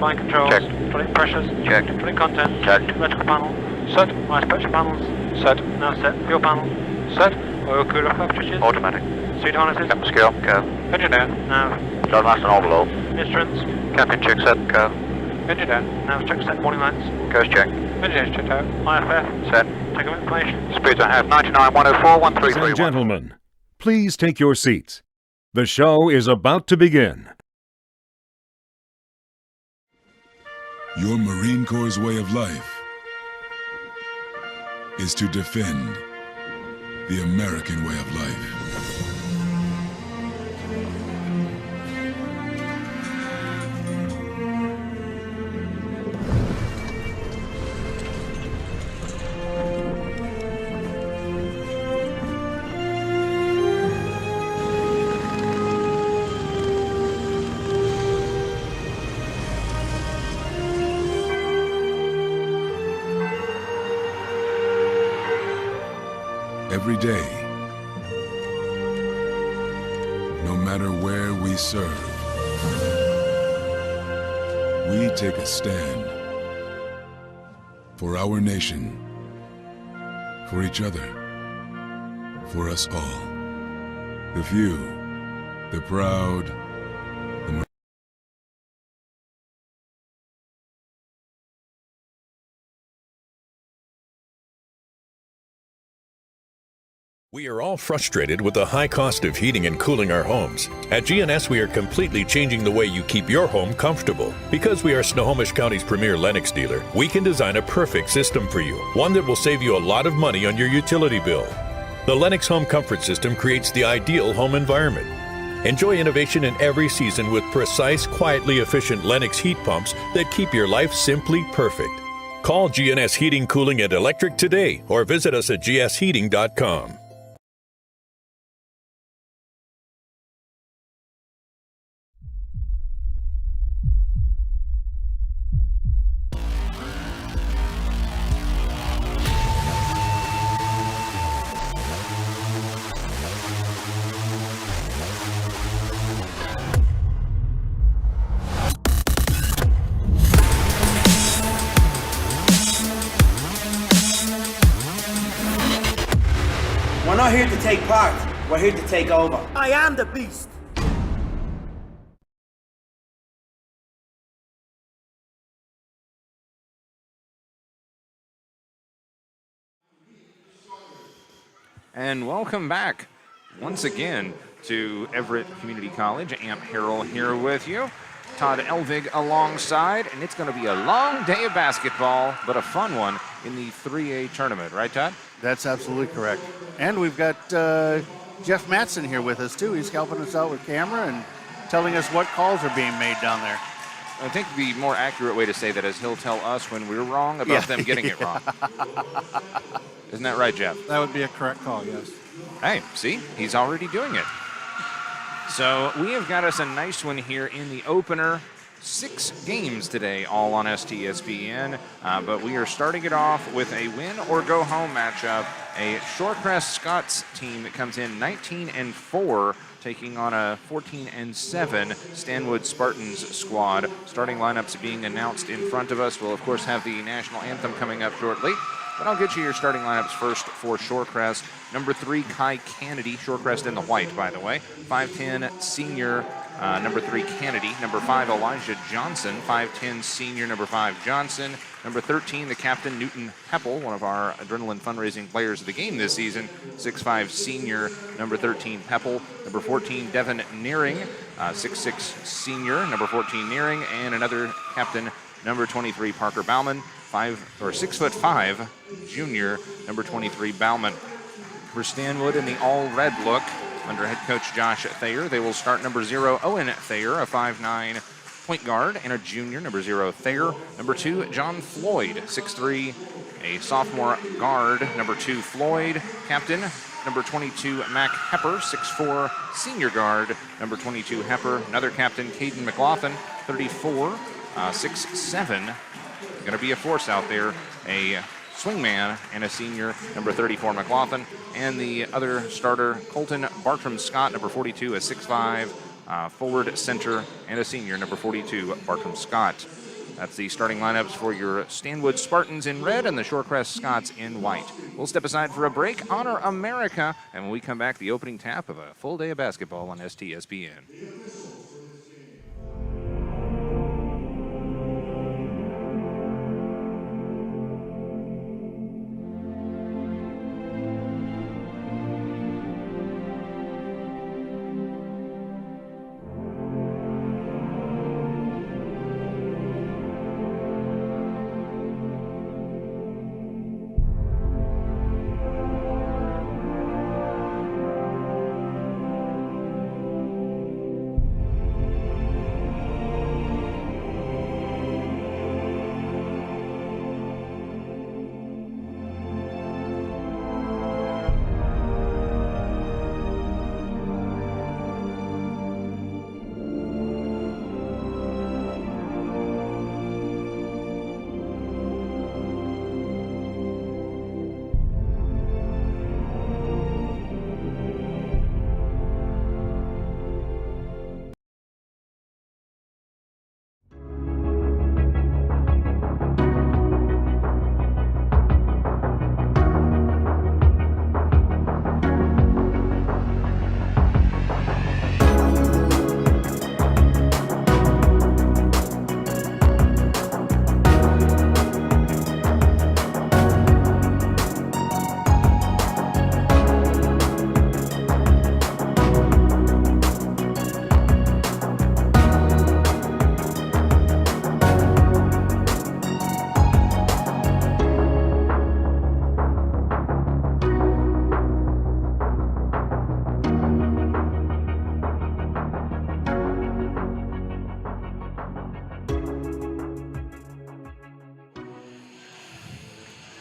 Flying controls. Check. Putting pressures. Check. Putting content. Checked. Electrical panel. Set. Ice pressure panels. Set. Now set. Fuel panel. Set. Oil cooler cartridges. Automatic. Seat harnesses. Captain scale. Go. Engineer. Now. Start master and all below. Instruments. Captain check set. Go. Engineer. Now check set warning lights. Coast check. Engineers checked out. IFF. Set. Take up information. Speeds I have 99, 104, Ladies 1331. and gentlemen, please take your seats. The show is about to begin. Your Marine Corps' way of life is to defend the American way of life. Every day, no matter where we serve, we take a stand for our nation, for each other, for us all. The few, the proud, the We are all frustrated with the high cost of heating and cooling our homes. At GNS, we are completely changing the way you keep your home comfortable. Because we are Snohomish County's premier Lennox dealer, we can design a perfect system for you, one that will save you a lot of money on your utility bill. The Lennox Home Comfort System creates the ideal home environment. Enjoy innovation in every season with precise, quietly efficient Lennox heat pumps that keep your life simply perfect. Call GNS Heating, Cooling, and Electric today or visit us at gsheating.com. We're not here to take part, we're here to take over. I am the beast. And welcome back once again to Everett Community College. Amp Harrell here with you. Todd Elvig alongside, and it's going to be a long day of basketball, but a fun one in the 3A tournament, right, Todd? That's absolutely correct. And we've got Jeff Matson here with us, too. He's helping us out with camera and telling us what calls are being made down there. I think the more accurate way to say that is he'll tell us when we're wrong about them getting it wrong. Isn't that right, Jeff? That would be a correct call, yes. Hey, see? He's already doing it. So we have got us a nice one here in the opener. 6 games today, all on STSPN, but we are starting it off with a win or go home matchup. A Shorecrest Scots team that comes in 19-4, taking on a 14-7 Stanwood Spartans squad. Starting lineups being announced in front of us. We'll of course have the national anthem coming up shortly. But I'll get you your starting lineups first for Shorecrest. Number 3, Kai Kennedy, Shorecrest in the white, by the way. 5'10", senior, number 3, Kennedy. Number 5, Elijah Johnson. 5'10", senior, number 5, Johnson. Number 13, the captain, Newton Heppel, one of our Adrenaline fundraising players of the game this season. 6'5", senior, number 13, Heppel. Number 14, Devin Nearing. 6'6", senior, number 14, Nearing. And another captain, number 23, Parker Bauman. 6'5", junior, number 23, Bauman. For Stanwood in the all-red look, under head coach Josh Thayer, they will start number 0, Owen Thayer, a 5'9" point guard, and a junior, number 0, Thayer. Number 2, John Floyd, 6'3", a sophomore guard, number 2, Floyd. Captain, number 22, Mac Hepper, 6'4", senior guard, number 22, Hepper. Another captain, Caden McLaughlin, 34, 6'7", going to be a force out there, a swingman and a senior, number 34, McLaughlin. And the other starter, Colton Bartram Scott, number 42, a 6'5", forward center, and a senior, number 42, Bartram Scott. That's the starting lineups for your Stanwood Spartans in red and the Shorecrest Scots in white. We'll step aside for a break, honor America, and when we come back, the opening tap of a full day of basketball on STSPN.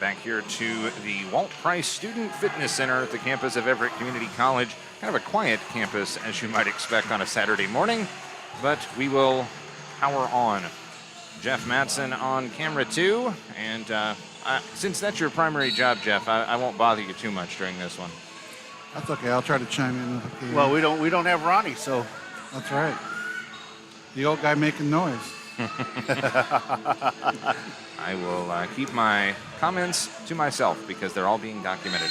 Back here to the Walt Price Student Fitness Center at the campus of Everett Community College. Kind of a quiet campus, as you might expect on a Saturday morning, but we will power on. Jeff Matson on camera too, and since that's your primary job, Jeff, I won't bother you too much during this one. That's okay. I'll try to chime in. Okay. Well, we don't have Ronnie, so That's right. The old guy making noise. I will keep my comments to myself because they're all being documented.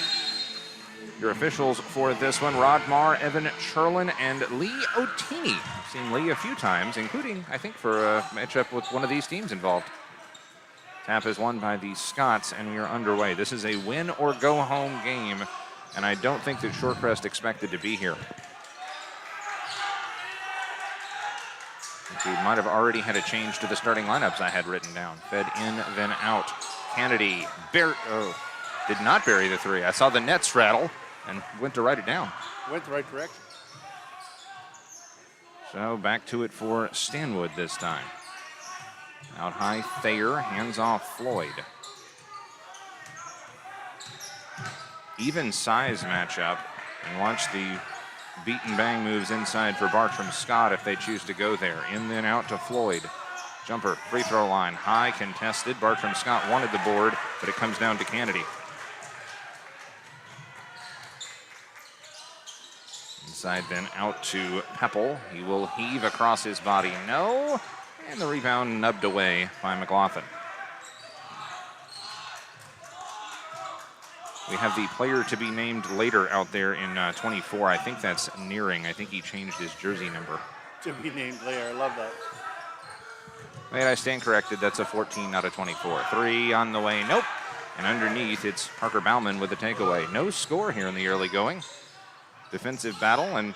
Your officials for this one, Rod Marr, Evan Sherlin, and Lee Otini. I've seen Lee a few times, including, I think, for a matchup with one of these teams involved. Tap is won by the Scots, and we are underway. This is a win-or-go-home game, and I don't think that Shorecrest expected to be here. We might have already had a change to the starting lineups I had written down. Fed in, then out. Kennedy did not bury the three. I saw the nets rattle and went to write it down. went the right direction. So back to it for Stanwood this time. Out high, Thayer, hands off Floyd. Even size matchup, and watch the beat and bang moves inside for Bartram Scott if they choose to go there. In then out to Floyd. Jumper, free throw line, high contested. Bartram Scott wanted the board, but it comes down to Kennedy. Inside then out to Pepple. He will heave across his body, no. And the rebound nubbed away by McLaughlin. We have the player to be named later out there in 24. I think that's Nearing. I think he changed his jersey number. To be named later, I love that. Wait, I stand corrected. That's a 14, not a 24. Three on the way, nope. And underneath, it's Parker Bauman with the takeaway. No score here in the early going. Defensive battle, and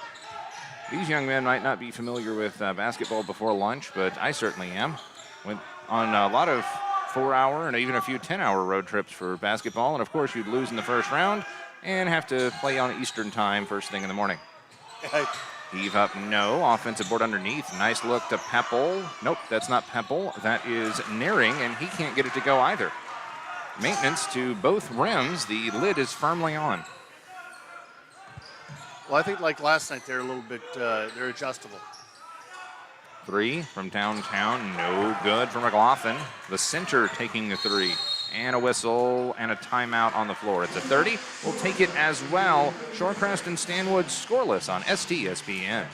these young men might not be familiar with basketball before lunch, but I certainly am. Went on a lot of 4-hour and even a few 10-hour road trips for basketball, and of course you'd lose in the first round and have to play on Eastern time first thing in the morning. Heave up, no. Offensive board underneath. Nice look to Pepple. Nope, that's not Pepple. That is Nearing, and he can't get it to go either. Maintenance to both rims. The lid is firmly on. Well, I think like last night, they're a little bit, they're adjustable. Three from downtown, no good for McLaughlin. The center taking the three. And a whistle and a timeout on the floor. It's a 30. We'll take it as well. Shorecrest and Stanwood scoreless on STSPN.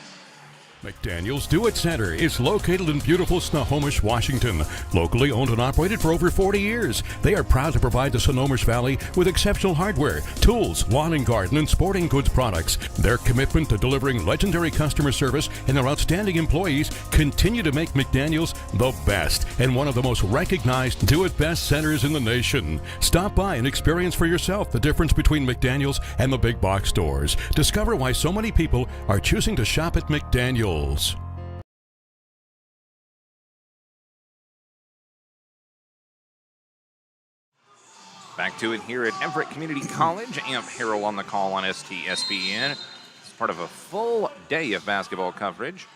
McDaniel's Do-It Center is located in beautiful Snohomish, Washington. Locally owned and operated for over 40 years, they are proud to provide the Snohomish Valley with exceptional hardware, tools, lawn and garden, and sporting goods products. Their commitment to delivering legendary customer service and their outstanding employees continue to make McDaniel's the best and one of the most recognized do-it-best centers in the nation. Stop by and experience for yourself the difference between McDaniel's and the big box stores. Discover why so many people are choosing to shop at McDaniel's. Back to it here at Everett Community College. Amp Harrell on the call on STSPN. It's part of a full day of basketball coverage.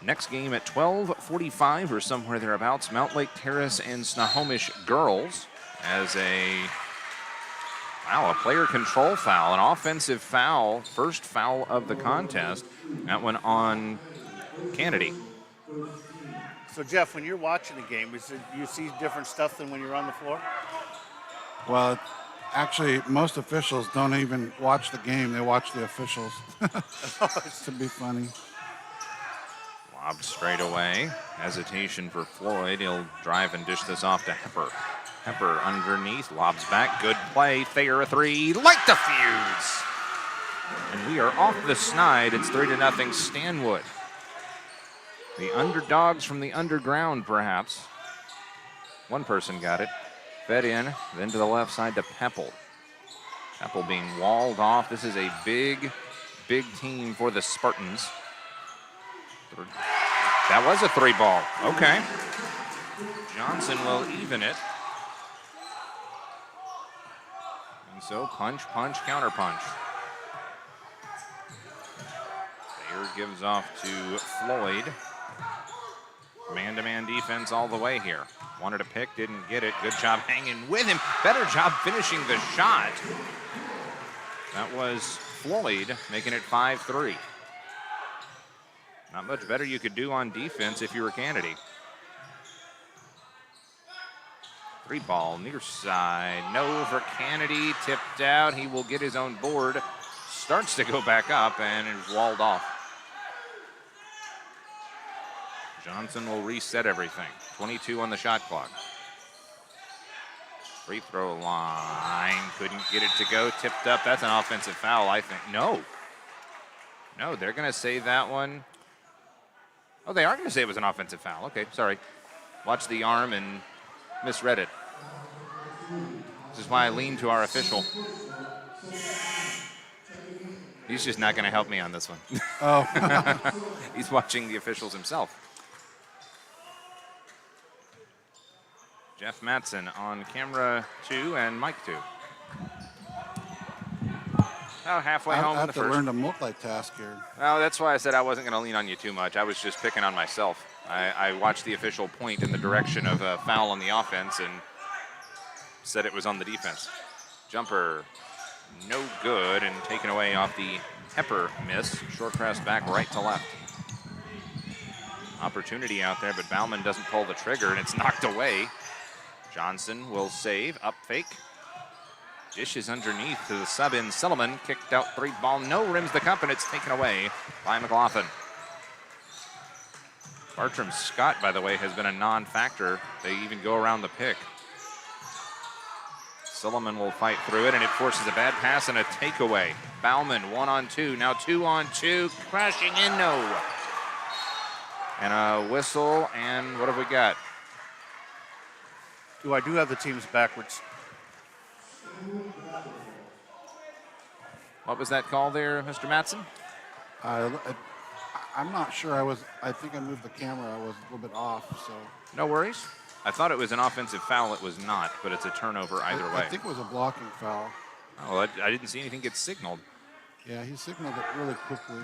Next game at 12:45 or somewhere thereabouts. Mount Lake Terrace and Snohomish girls as a player control foul, an offensive foul, first foul of the contest. That one on Kennedy. So, Jeff, when you're watching the game, you see different stuff than when you're on the floor? Well, actually, most officials don't even watch the game. They watch the officials. To be funny. Lobbed straight away. Hesitation for Floyd. He'll drive and dish this off to Hepper. Hepper underneath, lobs back, good play. Thayer a three, light the fuse. And we are off the snide. It's 3-0 Stanwood. The underdogs from the underground, perhaps. One person got it. Fed in, then to the left side to Pepple. Pepple being walled off. This is a big team for the Spartans. That was a three ball. Okay. Johnson will even it. And so punch, counter punch. Thayer gives off to Floyd. Man-to-man defense all the way here. Wanted a pick, didn't get it. Good job hanging with him. Better job finishing the shot. That was Floyd making it 5-3. Not much better you could do on defense if you were Kennedy. Three ball near side. No for Kennedy. Tipped out. He will get his own board. Starts to go back up and is walled off. Johnson will reset everything. 22 on the shot clock. Free throw line. Couldn't get it to go. Tipped up. That's an offensive foul, I think. No, they're going to say that one. Oh, they are going to say it was an offensive foul. Okay, sorry. Watch the arm and misread it. This is why I lean to our official. He's just not going to help me on this one. Oh. He's watching the officials himself. Jeff Matson on camera 2 and mic 2. About halfway home in the first. I have to learn to multitask here. Well, that's why I said I wasn't going to lean on you too much. I was just picking on myself. I watched the official point in the direction of a foul on the offense and said it was on the defense. Jumper, no good, and taken away off the Hepper miss. Shorecrest back right to left. Opportunity out there, but Bauman doesn't pull the trigger, and it's knocked away. Johnson will save, up fake. Dishes underneath to the sub-in. Silliman kicked out three ball, no rims the cup, and it's taken away by McLaughlin. Bartram Scott, by the way, has been a non-factor. They even go around the pick. Silliman will fight through it, and it forces a bad pass and a takeaway. Bauman, 1-on-2, now 2-on-2, crashing in, no. And a whistle, and what have we got? I do have the teams backwards. What was that call there, Mr. Matson? I'm not sure. I think I moved the camera. I was a little bit off, so. No worries. I thought it was an offensive foul. It was not, but it's a turnover either way. I think it was a blocking foul. Oh, I didn't see anything get signaled. Yeah, he signaled it really quickly.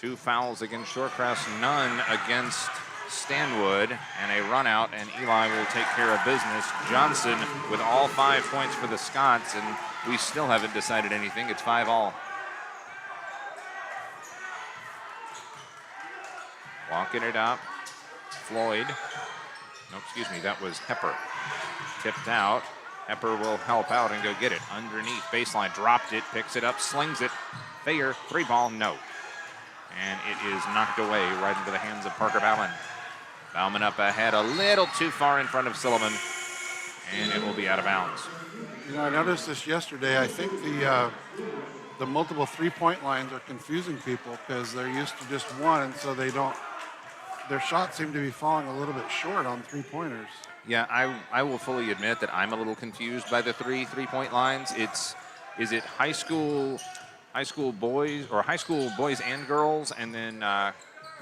2 fouls against Shorecrest, none against Stanwood, and a run out, and Eli will take care of business. Johnson with all 5 points for the Scots, and we still haven't decided anything. It's 5-all. Walking it up. Floyd. No, excuse me, that was Hepper. Tipped out. Hepper will help out and go get it. Underneath baseline, dropped it, picks it up, slings it. Thayer, 3 ball, no. and it is knocked away right into the hands of Parker Bauman. Bauman up ahead, a little too far in front of Silliman, and it will be out of bounds. You know, I noticed this yesterday. I think the multiple three-point lines are confusing people because they're used to just one, and so they don't. Their shots seem to be falling a little bit short on three-pointers. Yeah, I will fully admit that I'm a little confused by the three-point lines. Is it high school boys or high school boys and girls, and then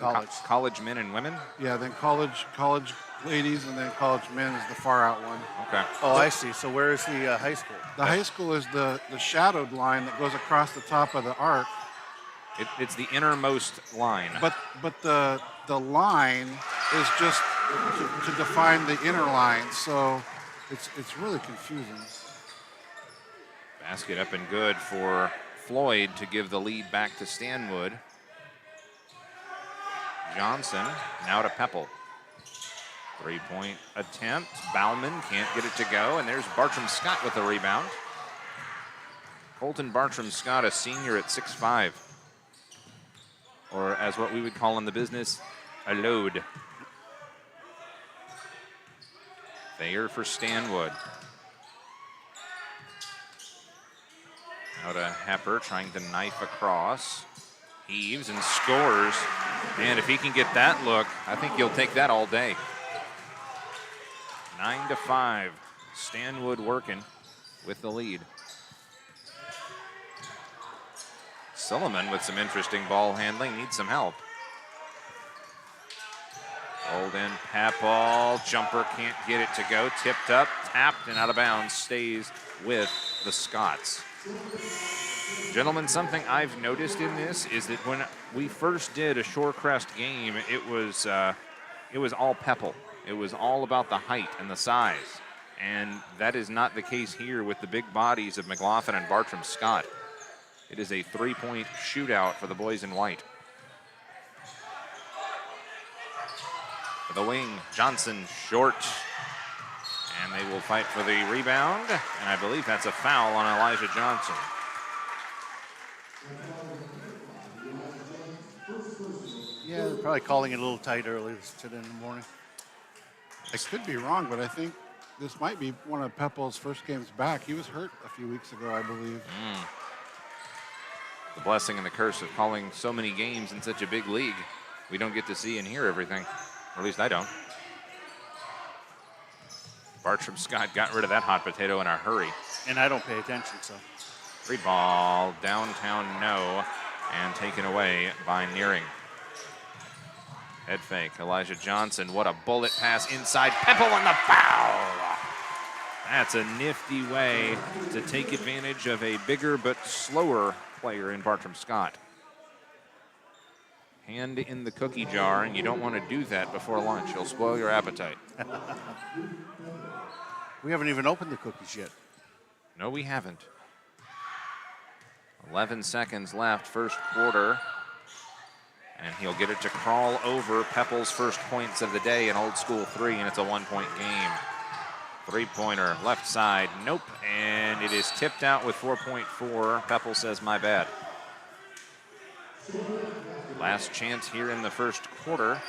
college men and women? Yeah, then college ladies, and then college men is the far out one. Okay. Oh, I see. So where is the high school? The high school is the shadowed line that goes across the top of the arc. It's the innermost line. But the line is just to define the inner line, so it's really confusing. Basket up and good for Floyd to give the lead back to Stanwood. Johnson now to Pepple. 3-point attempt. Bauman can't get it to go, and there's Bartram Scott with the rebound. Colton Bartram Scott, a senior at 6'5", or as what we would call in the business, a load. Thayer for Stanwood. Now to Hepper, trying to knife across. Heaves and scores. Man, if he can get that look, I think he'll take that all day. 9-5. Stanwood working with the lead. Silliman with some interesting ball handling, needs some help. Rolled in, Pepple, jumper can't get it to go, tipped up, tapped, and out of bounds, stays with the Scots. Gentlemen, something I've noticed in this is that when we first did a Shorecrest game, it was all Pepple. It was all about the height and the size, and that is not the case here with the big bodies of McLaughlin and Bartram Scott. It is a 3-point shootout for the boys in white. For the wing, Johnson short, and they will fight for the rebound, and I believe that's a foul on Elijah Johnson. Yeah, they're probably calling it a little tight early today in the morning. I could be wrong, but I think this might be one of Pepple's first games back. He was hurt a few weeks ago, I believe. The blessing and the curse of calling so many games in such a big league. We don't get to see and hear everything, or at least I don't. Bartram Scott got rid of that hot potato in a hurry. And I don't pay attention, so. Free ball, downtown no, and taken away by Nearing. Head fake, Elijah Johnson, what a bullet pass inside, Pepple and the foul! That's a nifty way to take advantage of a bigger but slower player in Bartram Scott. Hand in the cookie jar, and you don't want to do that before lunch. You'll spoil your appetite. We haven't even opened the cookies yet. No, we haven't. 11 seconds left, first quarter. And he'll get it to crawl over Pepple's first points of the day, an old school 3, and it's a 1-point game. 3-pointer, left side, nope, and it is tipped out with 4.4. Pepple says, my bad. Last chance here in the first quarter.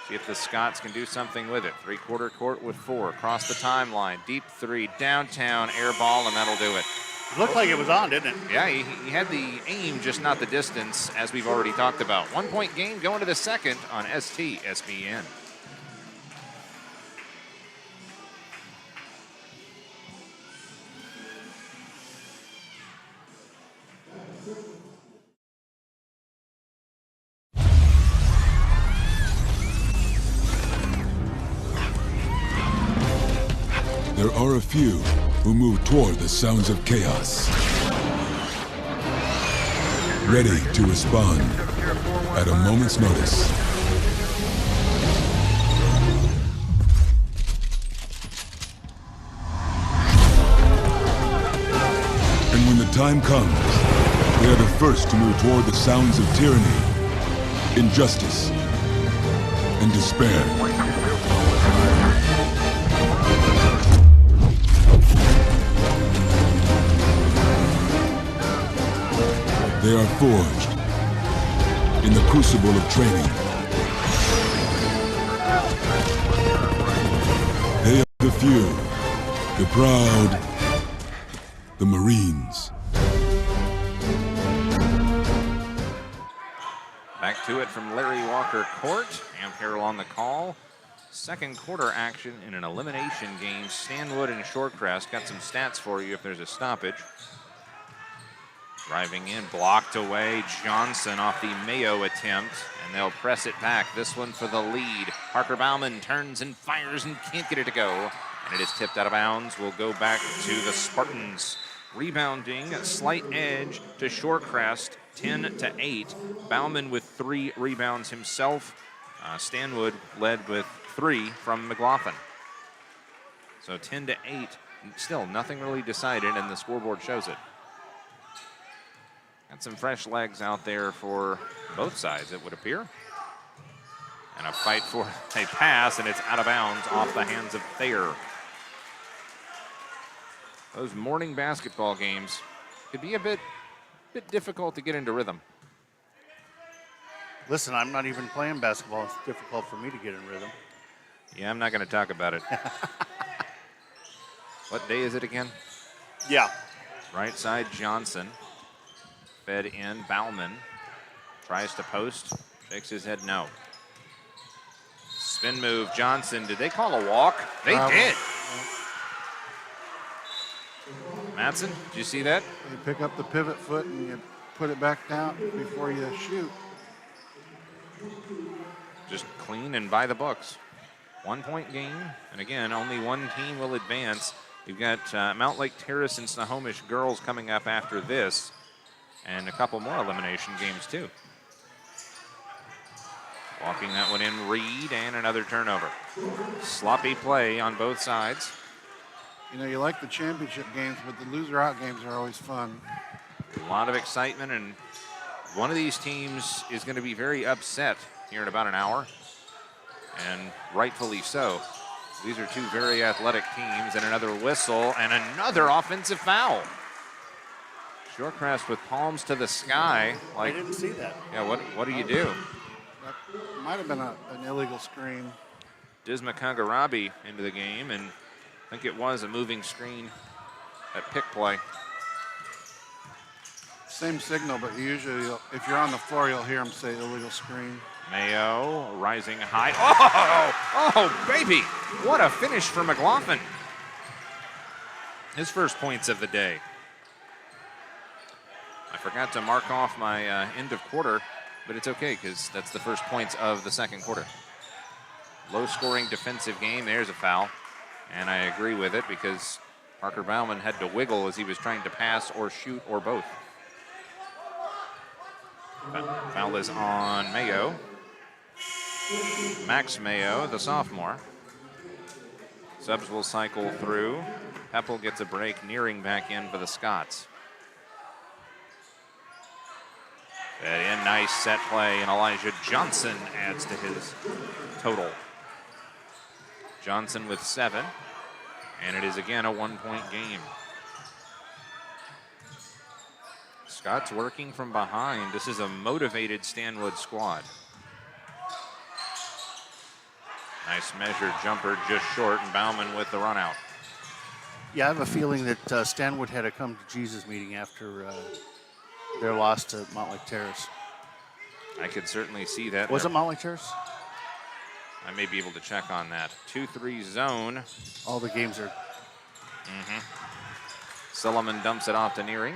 See if the Scots can do something with it. Three-quarter court with 4, across the timeline, deep 3, downtown, air ball, and that'll do it. It looked like it was on, didn't it? Yeah, he had the aim, just not the distance, as we've already talked about. 1-point game going to the second on STSPN. There are a few who move toward the sounds of chaos, ready to respond at a moment's notice. And when the time comes, they are the first to move toward the sounds of tyranny, injustice, and despair. They are forged in the crucible of training. They are the few, the proud, the Marines. Back to it from Larry Walker Court. Amp Harrell on the call. Second quarter action in an elimination game. Stanwood and Shorecrest. Got some stats for you if there's a stoppage. Driving in, blocked away. Johnson off the Mayo attempt, and they'll press it back. This one for the lead. Parker Bauman turns and fires and can't get it to go. And it is tipped out of bounds. Will go back to the Spartans. Rebounding, a slight edge to Shorecrest, 10-8. Bauman with 3 rebounds himself. Stanwood led with 3 from McLaughlin. So 10-8, still nothing really decided, and the scoreboard shows it. Got some fresh legs out there for both sides, it would appear. And a fight for a pass, and it's out of bounds off the hands of Thayer. Those morning basketball games could be a bit difficult to get into rhythm. Listen, I'm not even playing basketball. It's difficult for me to get in rhythm. Yeah, I'm not going to talk about it. What day is it again? Yeah. Right side, Johnson. Fed in, Bauman. Tries to post, shakes his head no. Spin move, Johnson. Did they call a walk? They did. Matson, did you see that? You pick up the pivot foot and you put it back down before you shoot. Just clean and by the books. 1 point game, and again, only one team will advance. You've got Mount Lake Terrace and Snohomish girls coming up after this, and a couple more elimination games too. Walking that one in, Reed, and another turnover. Sloppy play on both sides. You know, you like the championship games, but the loser-out games are always fun. A lot of excitement, and one of these teams is going to be very upset here in about an hour, and rightfully so. These are two very athletic teams, and another whistle, and another offensive foul. Shorecrest with palms to the sky. I didn't see that. Yeah, what do you do? That might have been an illegal screen. Disma Kangarabi into the game, and I think it was a moving screen at pick play. Same signal, but usually, if you're on the floor, you'll hear them say illegal screen. Mayo rising high. Oh, baby. What a finish for McLaughlin. His first points of the day. I forgot to mark off my end of quarter, but it's okay because that's the first points of the second quarter. Low scoring defensive game. There's a foul. And I agree with it because Parker Bauman had to wiggle as he was trying to pass or shoot or both. Foul is on Mayo. Max Mayo, the sophomore. Subs will cycle through. Heppel gets a break, nearing back in for the Scots. Fed in, nice set play, and Elijah Johnson adds to his total. Johnson with 7, and it is again a 1 point game. Scots working from behind. This is a motivated Stanwood squad. Nice measured jumper, just short, and Bauman with the run out. Yeah, I have a feeling that Stanwood had a come to Jesus meeting after their loss to Mount Lake Terrace. I could certainly see that. Was it Mount Lake Terrace? I may be able to check on that. 2-3 zone. All the games are. Silliman dumps it off to Nearing.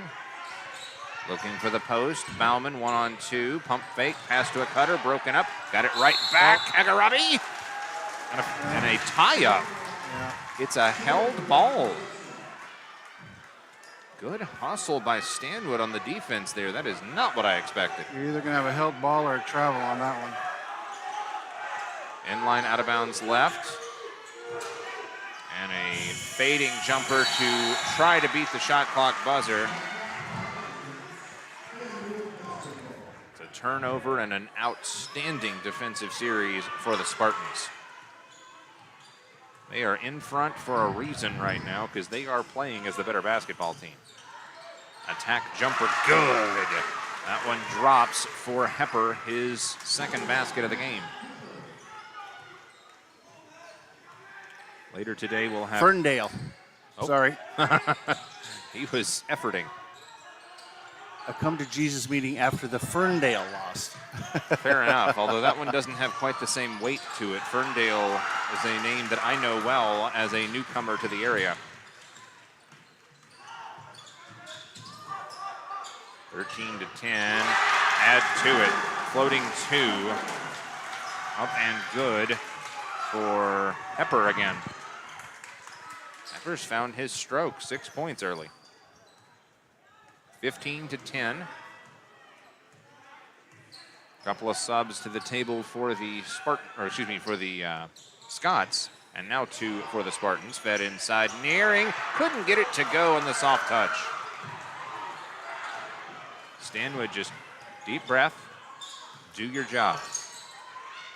Looking for the post. Bauman 1-on-2. Pump fake. Pass to a cutter. Broken up. Got it right back. Kagarabi. And a tie-up. Yeah. It's a held ball. Good hustle by Stanwood on the defense there. That is not what I expected. You're either going to have a held ball or a travel on that one. Inline out of bounds left. And a fading jumper to try to beat the shot clock buzzer. It's a turnover and an outstanding defensive series for the Spartans. They are in front for a reason right now because they are playing as the better basketball team. Attack jumper, good. That one drops for Hepper, his second basket of the game. Later today we'll have... Ferndale. Oh. Sorry. He was efforting. A come to Jesus meeting after the Ferndale lost. Fair enough, although that one doesn't have quite the same weight to it. Ferndale is a name that I know well as a newcomer to the area. 13 to 10, add to it. Floating 2, up and good for Hepper again. Hepper's found his stroke, 6 points early. 15 to 10. Couple of subs to the table for the Scots, and now 2 for the Spartans. Fed inside, Nearing, couldn't get it to go on the soft touch. Stanwood just deep breath, do your job.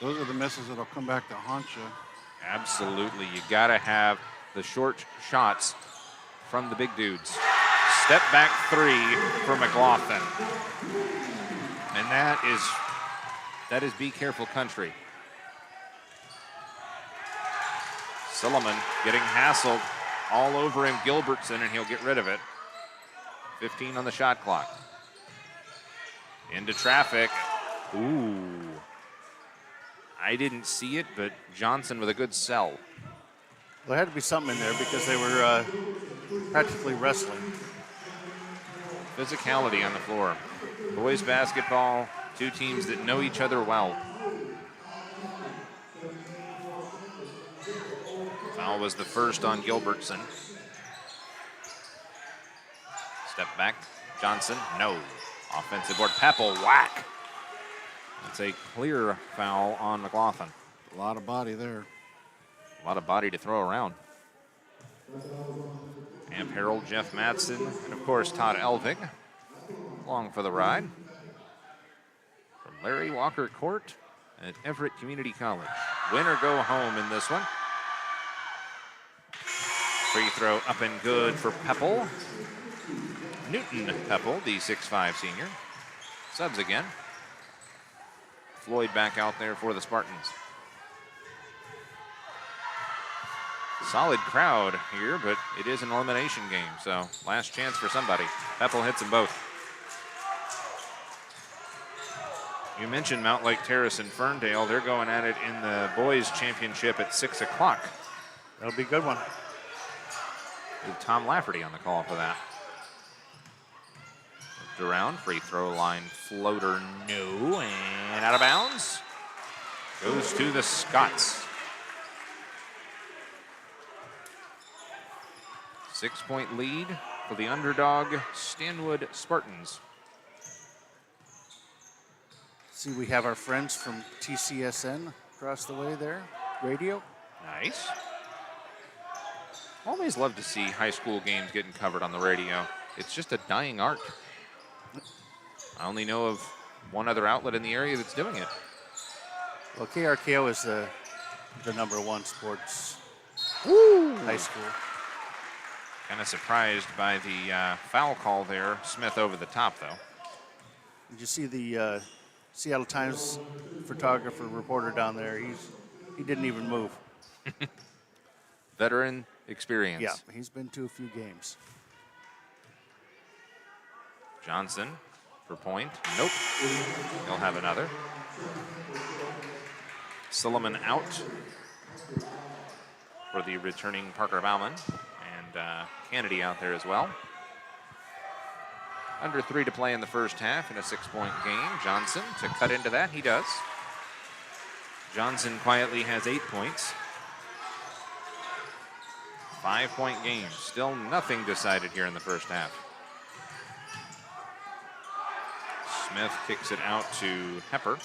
Those are the misses that'll come back to haunt you. Absolutely, you gotta have the short shots from the big dudes. Step back 3 for McLaughlin. And that is be careful country. Silliman getting hassled all over him, Gilbertson, and he'll get rid of it. 15 on the shot clock. Into traffic. Ooh. I didn't see it, but Johnson with a good sell. There had to be something in there because they were practically wrestling. Physicality on the floor. Boys basketball, 2 teams that know each other well. Foul was the first on Gilbertson. Step back, Johnson, no. Offensive board, Peppel, whack. That's a clear foul on McLaughlin. A lot of body there. A lot of body to throw around. Amp Harold, Jeff Matson, and of course Todd Elvig along for the ride. From Larry Walker Court at Everett Community College. Win or go home in this one. Free throw up and good for Peppel. Newton Peppel, the 6'5" senior. Subs again. Floyd back out there for the Spartans. Solid crowd here, but it is an elimination game, so last chance for somebody. Peppel hits them both. You mentioned Mount Lake Terrace and Ferndale. They're going at it in the boys' championship at 6 o'clock. That'll be a good one. With Tom Lafferty on the call for that. Looked around, free throw line floater, no, and out of bounds. Goes to the Scots. 6-point lead for the underdog Stanwood Spartans. See, we have our friends from TCSN across the way there, radio. Nice. Always love to see high school games getting covered on the radio. It's just a dying art. I only know of one other outlet in the area that's doing it. Well, KRKO is the #1 sports high school. Kind of surprised by the foul call there. Smith over the top, though. Did you see the Seattle Times photographer reporter down there? He didn't even move. Veteran experience. Yeah, he's been to a few games. Johnson for point. Nope. He'll have another. Silliman out for the returning Parker Bauman. And Kennedy out there as well. Under 3 to play in the first half in a 6-point game. Johnson to cut into that, he does. Johnson quietly has 8 points. 5-point game, still nothing decided here in the first half. Smith kicks it out to Hepper.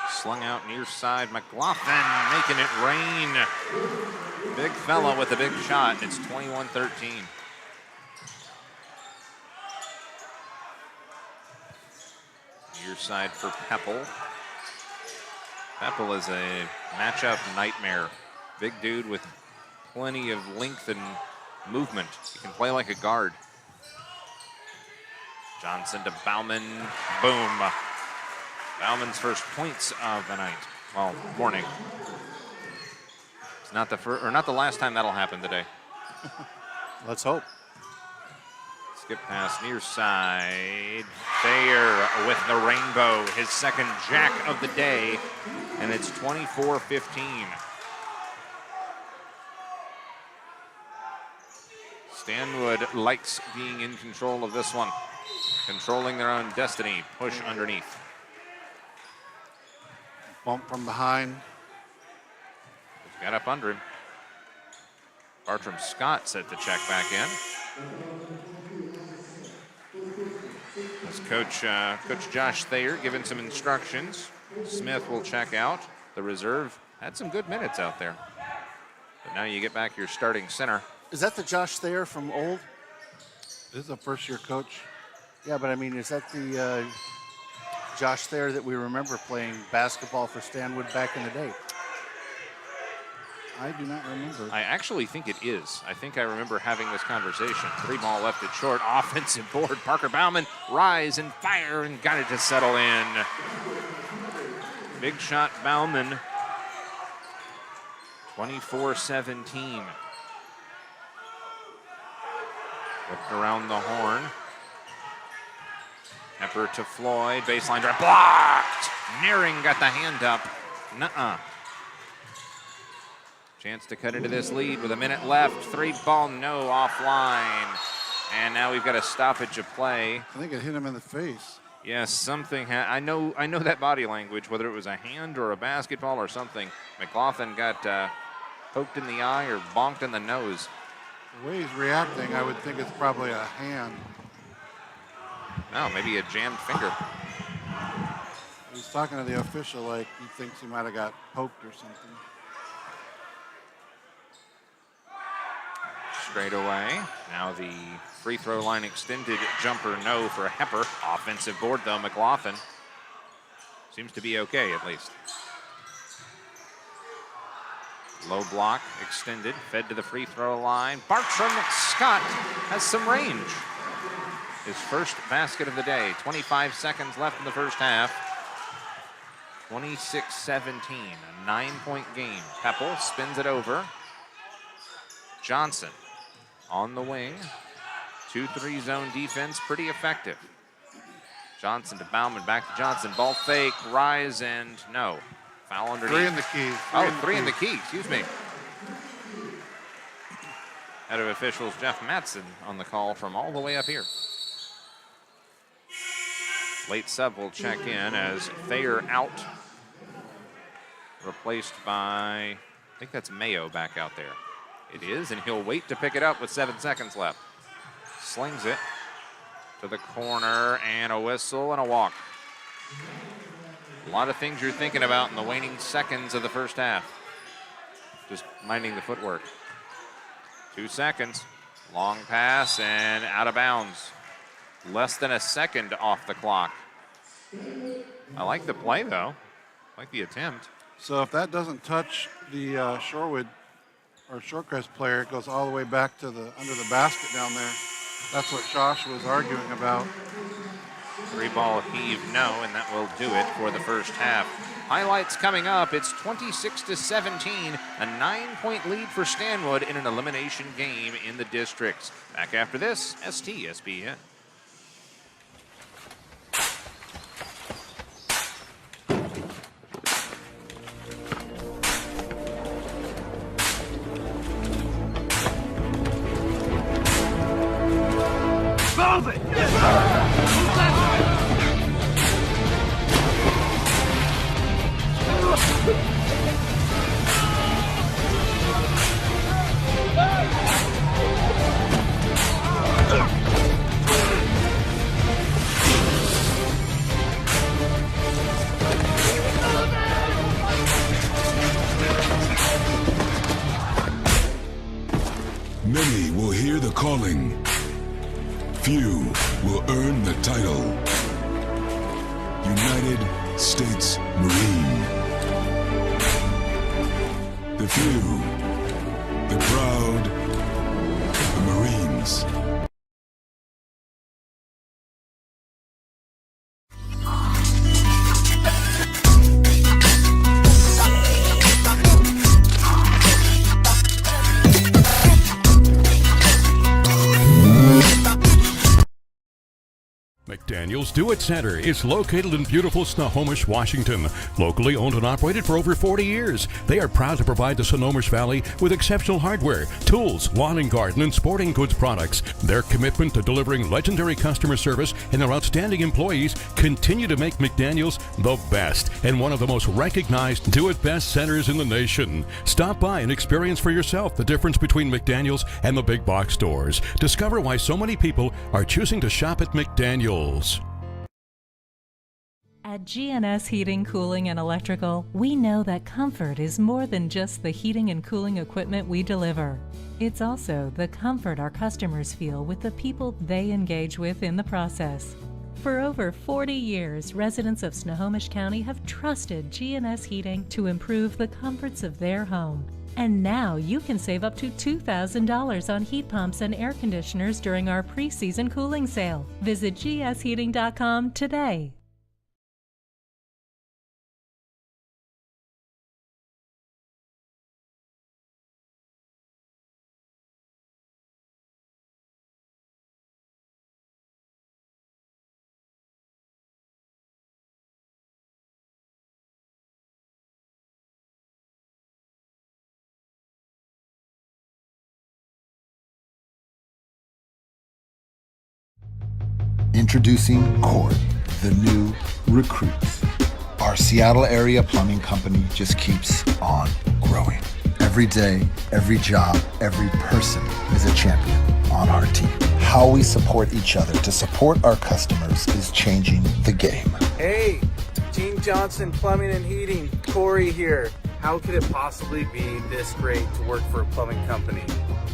Slung out near side, McLaughlin making it rain. Big fella with a big shot. It's 21-13. Near side for Peppel. Peppel is a matchup nightmare. Big dude with plenty of length and movement. He can play like a guard. Johnson to Bauman. Boom. Bauman's first points of the night. Well, morning. It's not the first, or not the last time that'll happen today. Let's hope. Skip pass near side. Thayer with the rainbow, his second jack of the day, and it's 24-15. Stanwood likes being in control of this one, controlling their own destiny. Push underneath. Bump from behind. Got up under him. Bartram Scott set the check back in. As Coach Josh Thayer giving some instructions. Smith will check out. The reserve had some good minutes out there. But now you get back your starting center. Is that the Josh Thayer from old? This is a first-year coach. Yeah, but I mean, is that the Josh Thayer that we remember playing basketball for Stanwood back in the day? I do not remember. I actually think it is. I think I remember having this conversation. 3 ball left it short. Offensive board. Parker Bauman rise and fire and got it to settle in. Big shot Bauman. 24-17. Whipped around the horn. Pepper to Floyd. Baseline drive. Blocked! Nearing got the hand up. Nuh-uh. Chance to cut into this lead with a minute left. 3 ball, no, offline. And now we've got a stoppage of play. I think it hit him in the face. Yes, something. I know that body language, whether it was a hand or a basketball or something. McLaughlin got poked in the eye or bonked in the nose. The way he's reacting, I would think it's probably a hand. No, maybe a jammed finger. He's talking to the official like he thinks he might have got poked or something. Straight away. Now the free throw line extended jumper, no for Hepper. Offensive board though, McLaughlin. Seems to be okay at least. Low block, extended, fed to the free throw line. Bartram Scott has some range. His first basket of the day. 25 seconds left in the first half. 26-17, a 9-point game. Peppel spins it over. Johnson on the wing. 2-3 zone defense, pretty effective. Johnson to Bauman, back to Johnson. Ball fake, rise, and no. Foul underneath. 3 in the key. Three in the key, excuse me. Head of officials Jeff Matson on the call from all the way up here. Late sub will check in as Thayer out. Replaced by, I think that's Mayo back out there. It is, and he'll wait to pick it up with 7 seconds left. Slings it to the corner, and a whistle and a walk. A lot of things you're thinking about in the waning seconds of the first half. Just minding the footwork. 2 seconds. Long pass and out of bounds. Less than a second off the clock. I like the play, though. I like the attempt. So if that doesn't touch the Shorewood or Shorecrest player, it goes all the way back to the under the basket down there. That's what Josh was arguing about. 3 ball heave, no, and that will do it for the first half. Highlights coming up. It's 26-17, a 9-point lead for Stanwood in an elimination game in the districts. Back after this, STSPN. Move it! Move that way! Many will hear the calling. Few will earn the title. United States Marine. The few, the proud, the Marines. Do It Center is located in beautiful Snohomish, Washington. Locally owned and operated for over 40 years, they are proud to provide the Snohomish Valley with exceptional hardware, tools, lawn and garden, and sporting goods products. Their commitment to delivering legendary customer service and their outstanding employees continue to make McDaniel's the best and one of the most recognized Do It Best centers in the nation. Stop by and experience for yourself the difference between McDaniel's and the big box stores. Discover why so many people are choosing to shop at McDaniel's. At GNS Heating, Cooling, and Electrical, we know that comfort is more than just the heating and cooling equipment we deliver. It's also the comfort our customers feel with the people they engage with in the process. For over 40 years, residents of Snohomish County have trusted GNS Heating to improve the comforts of their home. And now you can save up to $2,000 on heat pumps and air conditioners during our pre-season cooling sale. Visit gsheating.com today. Introducing Corey, the new recruits. Our Seattle area plumbing company just keeps on growing. Every day, every job, every person is a champion on our team. How we support each other to support our customers is changing the game. Hey, Gene Johnson Plumbing and Heating, Corey here. How could it possibly be this great to work for a plumbing company?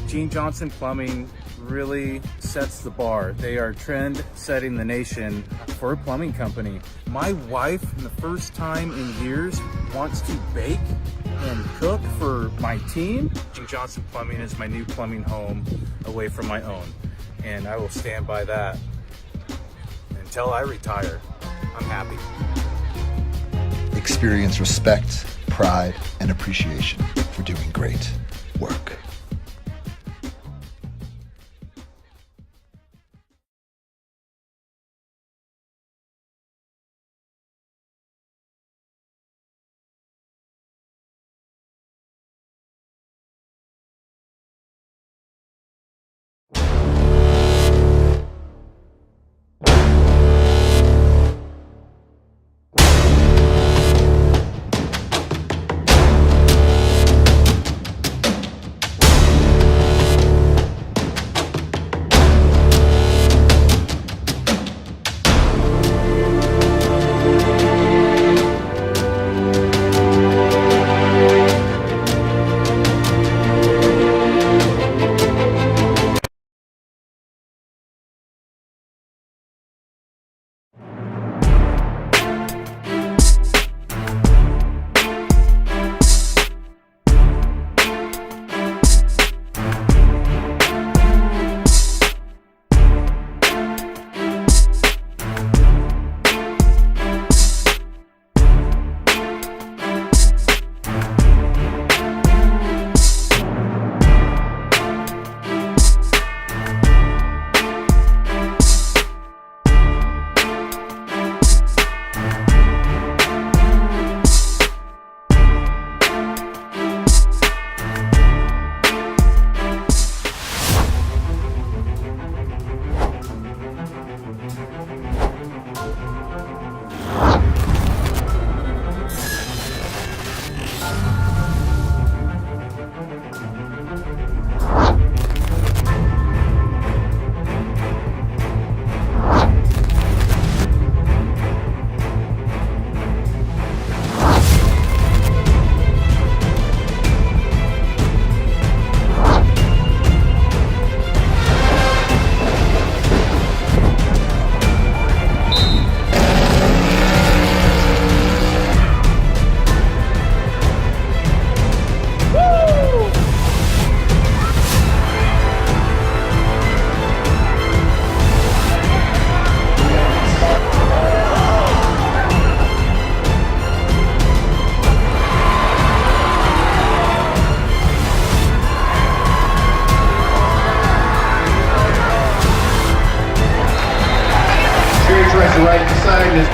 Gene Johnson Plumbing really sets the bar. They are trend setting the nation for a plumbing company. My wife, in the first time in years, wants to bake and cook for my team. Gene Johnson Plumbing is my new plumbing home away from my own, and I will stand by that until I retire. I'm happy. Experience respect, pride, and appreciation for doing great work.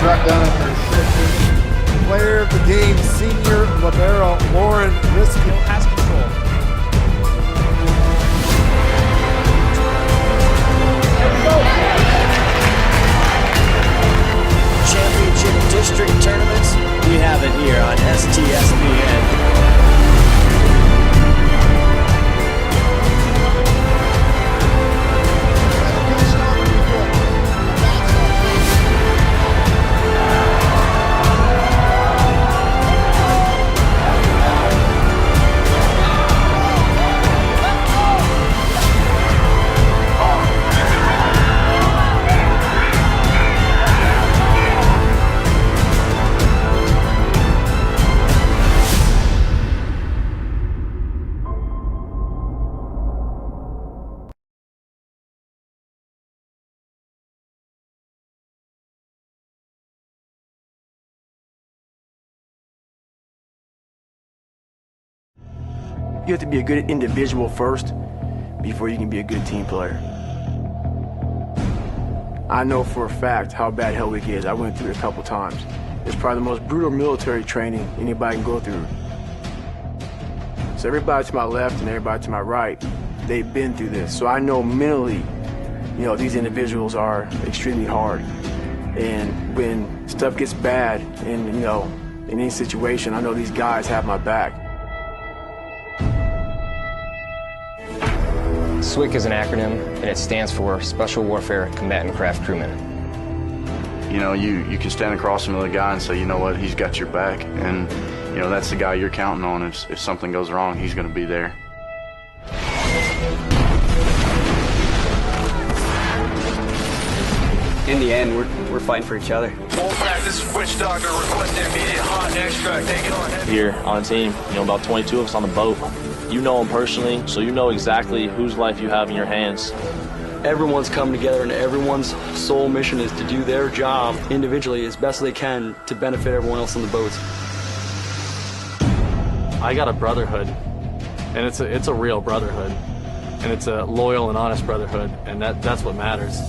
brought down after a player of the game, senior libero Lauren Riskin has control. Championship district tournaments, we have it here on STSPN. You have to be a good individual first before you can be a good team player. I know for a fact how bad Hell Week is. I went through it a couple times. It's probably the most brutal military training anybody can go through. So everybody to my left and everybody to my right, they've been through this. So I know mentally, you know, these individuals are extremely hard. And when stuff gets bad and, you know, in any situation, I know these guys have my back. SWCC is an acronym, and it stands for Special Warfare Combatant Craft Crewman. You know, you can stand across from the guy and say, you know what, he's got your back, and, you know, that's the guy you're counting on. If something goes wrong, he's going to be there. In the end, we're fighting for each other. This is Witch Doctor requesting immediate hot extract. Take it on. Here on a team, you know, about 22 of us on the boat. You know them personally, so you know exactly whose life you have in your hands. Everyone's come together, and everyone's sole mission is to do their job individually as best they can to benefit everyone else on the boats. I got a brotherhood, and it's a real brotherhood, and it's a loyal and honest brotherhood, and that's what matters.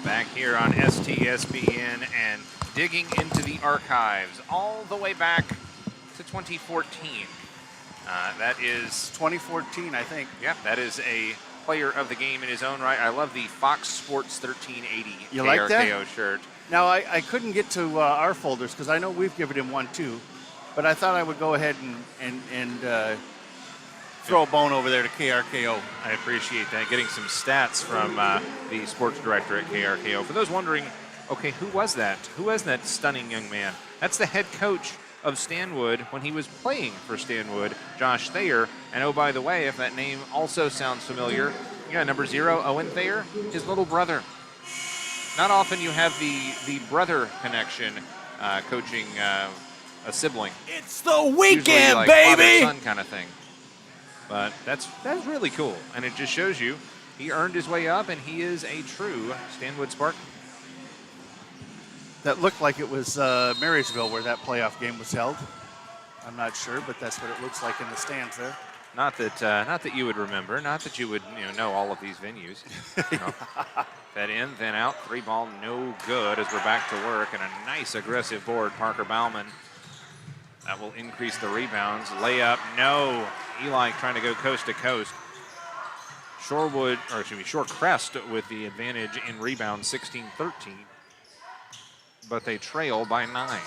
Back here on STSPN and digging into the archives all the way back to 2014. That is 2014, I think. Yeah, that is a player of the game in his own right. I love the Fox Sports 1380 You KRKO like that? shirt. Now, I couldn't get to our folders because I know we've given him one too, but I thought I would go ahead and throw a bone over there to KRKO. I appreciate that. Getting some stats from the sports director at KRKO. For those wondering, okay, who was that? Who was that stunning young man? That's the head coach of Stanwood when he was playing for Stanwood, Josh Thayer. And oh, by the way, if that name also sounds familiar, yeah, number 0, Owen Thayer, his little brother. Not often you have the brother connection coaching a sibling. It's the weekend, usually like baby! Father-son kind of thing. But that's really cool, and it just shows you he earned his way up, and he is a true Stanwood Spartan. That looked like it was Marysville where that playoff game was held. I'm not sure, but that's what it looks like in the stands there. Not that you would remember, not that you would know all of these venues. Fed in, then out, 3-ball, no good as we're back to work, and a nice aggressive board, Parker Bauman. That will increase the rebounds. Layup, no. Eli trying to go coast to coast. Shorecrest with the advantage in rebounds, 16-13. But they trail by 9.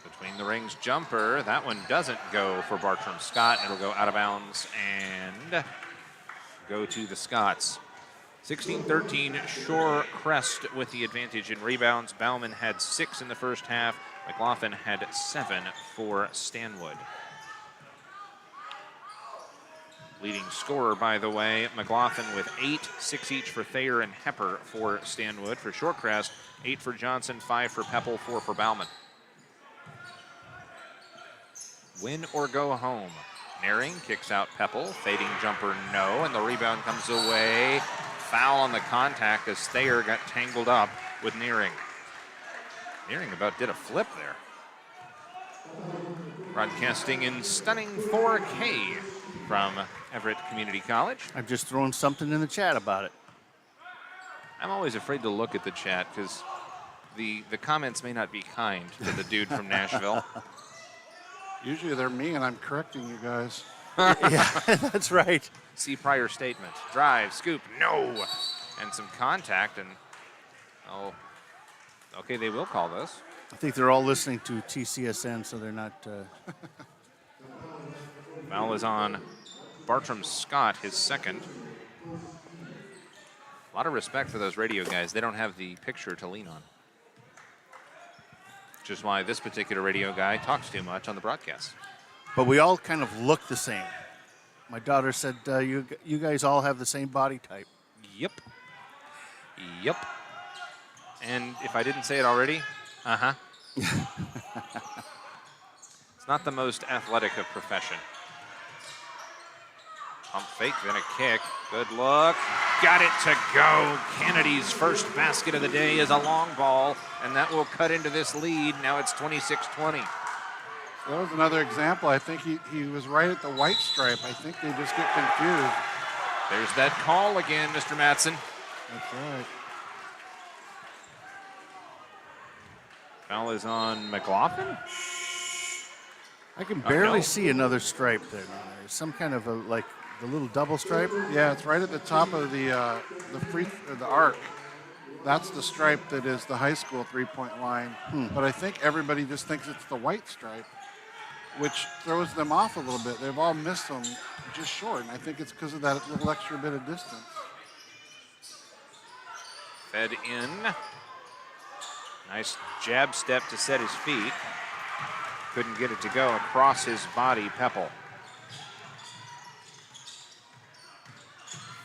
Between the rings jumper. That one doesn't go for Bartram Scott. It'll go out of bounds and go to the Scots. 16-13, Shorecrest with the advantage in rebounds. Bauman had 6 in the first half. McLaughlin had 7 for Stanwood. Leading scorer, by the way, McLaughlin with 8, 6 each for Thayer and Hepper for Stanwood. For Shorecrest, 8 for Johnson, 5 for Peppel, 4 for Bauman. Win or go home. Naring kicks out Peppel, fading jumper no, and the rebound comes away. Foul on the contact as Thayer got tangled up with Naring. Naring about did a flip there. Broadcasting in stunning 4K from Everett Community College. I've just thrown something in the chat about it. I'm always afraid to look at the chat because the comments may not be kind to the dude from Nashville. Usually they're me and I'm correcting you guys. Yeah, that's right. See prior statement. Drive, scoop, no. And some contact and, oh, okay, they will call this. I think they're all listening to TCSN, so they're not. Foul is on Bartram Scott, his second. A lot of respect for those radio guys. They don't have the picture to lean on. Which is why this particular radio guy talks too much on the broadcast. But we all kind of look the same. My daughter said, you guys all have the same body type. Yep. Yep. And if I didn't say it already, uh-huh. It's not the most athletic of profession. Pump fake, then a kick. Good look. Got it to go. Kennedy's first basket of the day is a long ball, and that will cut into this lead. Now it's 26-20. That was another example. I think he was right at the white stripe. I think they just get confused. There's that call again, Mr. Matson. That's right. Foul is on McLaughlin. I can barely see another stripe there. There's some kind of like the little double stripe. Yeah, it's right at the top of the arc. That's the stripe that is the high school three-point line. But I think everybody just thinks it's the white stripe, which throws them off a little bit. They've all missed them just short, and I think it's because of that little extra bit of distance. Fed in. Nice jab step to set his feet. Couldn't get it to go across his body, Peppel.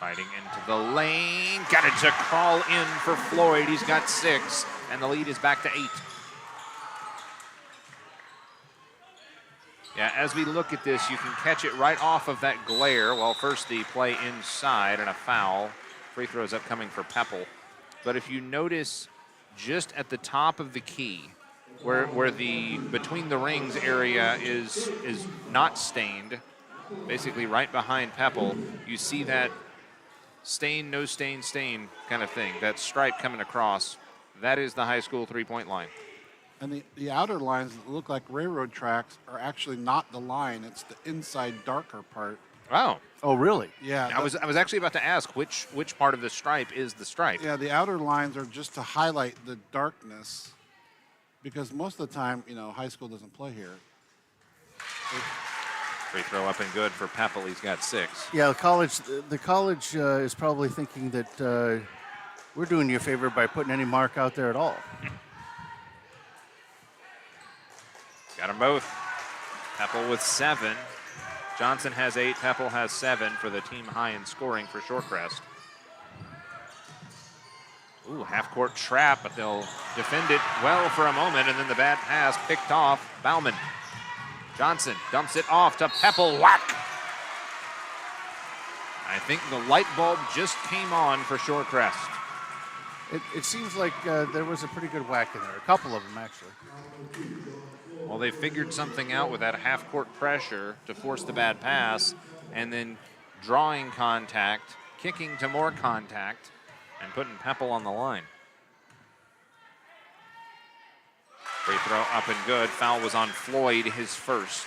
Fighting into the lane. Got it to crawl in for Floyd. He's got 6, and the lead is back to 8. Yeah, as we look at this, you can catch it right off of that glare. Well, first the play inside and a foul. Free throws upcoming for Peppel. But if you notice just at the top of the key, where the between the rings area is not stained, basically right behind Peppel, you see that stain, no stain, stain kind of thing, that stripe coming across. That is the high school three-point line. And the outer lines that look like railroad tracks are actually not the line. It's the inside darker part. Wow. Oh, really? Yeah. I was actually about to ask which part of the stripe is the stripe. Yeah, the outer lines are just to highlight the darkness, because most of the time, high school doesn't play here. Free throw up and good for Peppel. He's got 6. Yeah, the college is probably thinking that we're doing you a favor by putting any mark out there at all. Got them both. Peppel with 7. Johnson has 8. Peppel has 7 for the team high in scoring for Shorecrest. Ooh, half-court trap, but they'll defend it well for a moment, and then the bad pass picked off Bauman. Johnson dumps it off to Peppel. Whack! I think the light bulb just came on for Shorecrest. It seems like there was a pretty good whack in there. A couple of them, actually. Well, they figured something out with that half-court pressure to force the bad pass, and then drawing contact, kicking to more contact, and putting Peppel on the line. Free throw up and good. Foul was on Floyd, his first.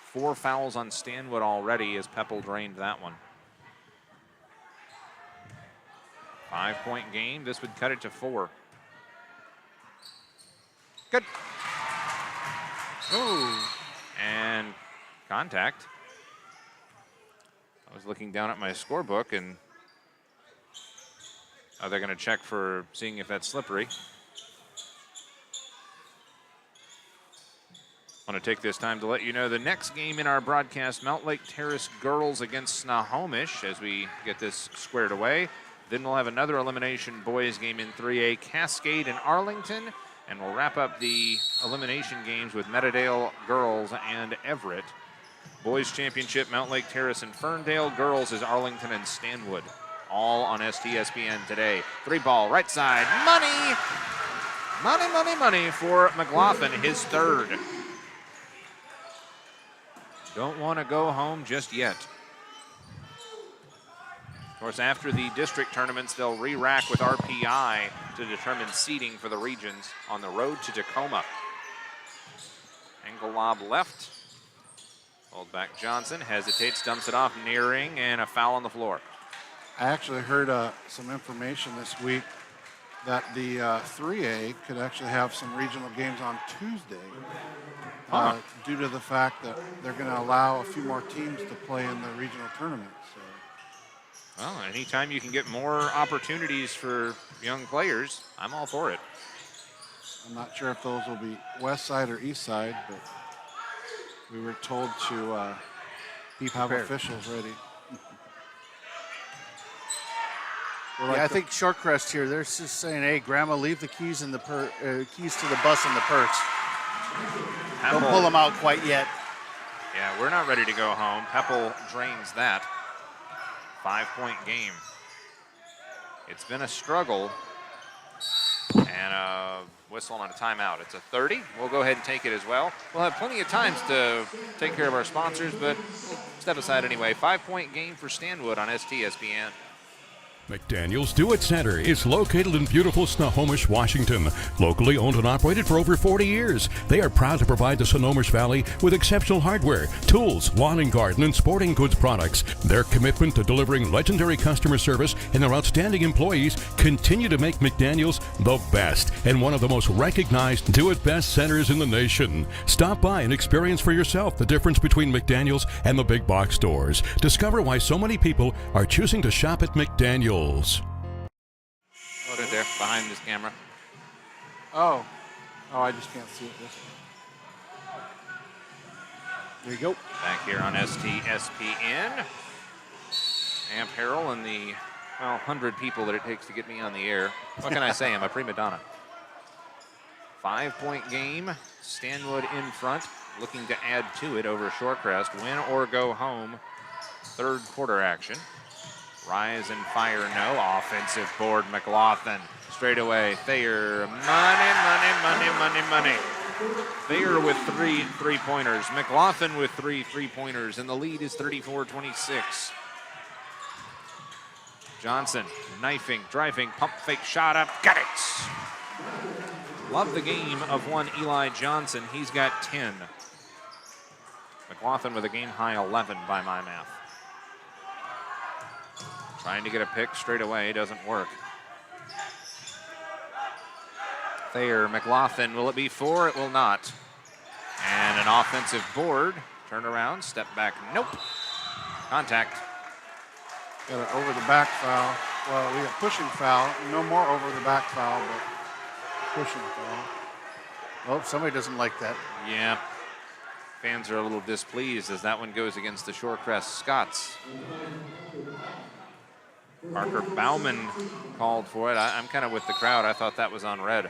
4 fouls on Stanwood already as Peppel drained that one. 5-point game. This would cut it to 4. Good. Oh, and contact. I was looking down at my scorebook, and they're going to check for seeing if that's slippery. I want to take this time to let you know the next game in our broadcast, Mount Lake Terrace girls against Snohomish, as we get this squared away. Then we'll have another elimination boys game in 3A, Cascade and Arlington. And we'll wrap up the elimination games with Meadowdale girls and Everett. Boys championship, Mount Lake Terrace and Ferndale. Girls is Arlington and Stanwood. All on STSPN today. 3-ball, right side, money! Money, money, money for McLaughlin, his third. Don't want to go home just yet. Of course, after the district tournaments, they'll re-rack with RPI to determine seeding for the regions on the road to Tacoma. Angle lob left. Hold back Johnson, hesitates, dumps it off, nearing, and a foul on the floor. I actually heard some information this week that the 3A could actually have some regional games on Tuesday. Due to the fact that they're going to allow a few more teams to play in the regional tournament. So. Well, anytime you can get more opportunities for young players, I'm all for it. I'm not sure if those will be west side or east side, but we were told to have officials ready. Yeah, I think Shorecrest here, they're just saying, hey, Grandma, leave the keys in the keys to the bus in the purse. Don't pull them out quite yet. Yeah, we're not ready to go home. Heppel drains that. 5-point game. It's been a struggle. And a whistle on a timeout. It's a 30. We'll go ahead and take it as well. We'll have plenty of times to take care of our sponsors, but we'll step aside anyway. 5-point game for Stanwood on STSPN. McDaniel's Do-It Center is located in beautiful Snohomish, Washington. Locally owned and operated for over 40 years, they are proud to provide the Snohomish Valley with exceptional hardware, tools, lawn and garden, and sporting goods products. Their commitment to delivering legendary customer service and their outstanding employees continue to make McDaniel's the best and one of the most recognized do-it-best centers in the nation. Stop by and experience for yourself the difference between McDaniel's and the big box stores. Discover why so many people are choosing to shop at McDaniel's. Right there, behind this camera. Oh, I just can't see it this way. There you go. Back here on STSPN. Amp Harrell and the 100 people that it takes to get me on the air. What can I say? I'm a prima donna. 5-point game. Stanwood in front, looking to add to it over Shorecrest. Win or go home. Third quarter action. Rise and fire, no. Offensive board, McLaughlin. Straight away, Thayer. Money. Thayer with 3 3-pointers. McLaughlin with 3 3-pointers, and the lead is 34-26. Johnson, knifing, driving, pump fake, shot up, got it! Love the game of one Eli Johnson. He's got 10. McLaughlin with a game-high 11 by my math. Trying to get a pick straight away, doesn't work. Thayer, McLaughlin, will it be 4? It will not. And an offensive board. Turn around, step back, nope. Contact. Got an over the back foul. Well, we got pushing foul. No more over the back foul, but pushing foul. Oh, somebody doesn't like that. Yeah. Fans are a little displeased as that one goes against the Shorecrest Scots. Parker Bauman called for it. I'm kind of with the crowd. I thought that was on red.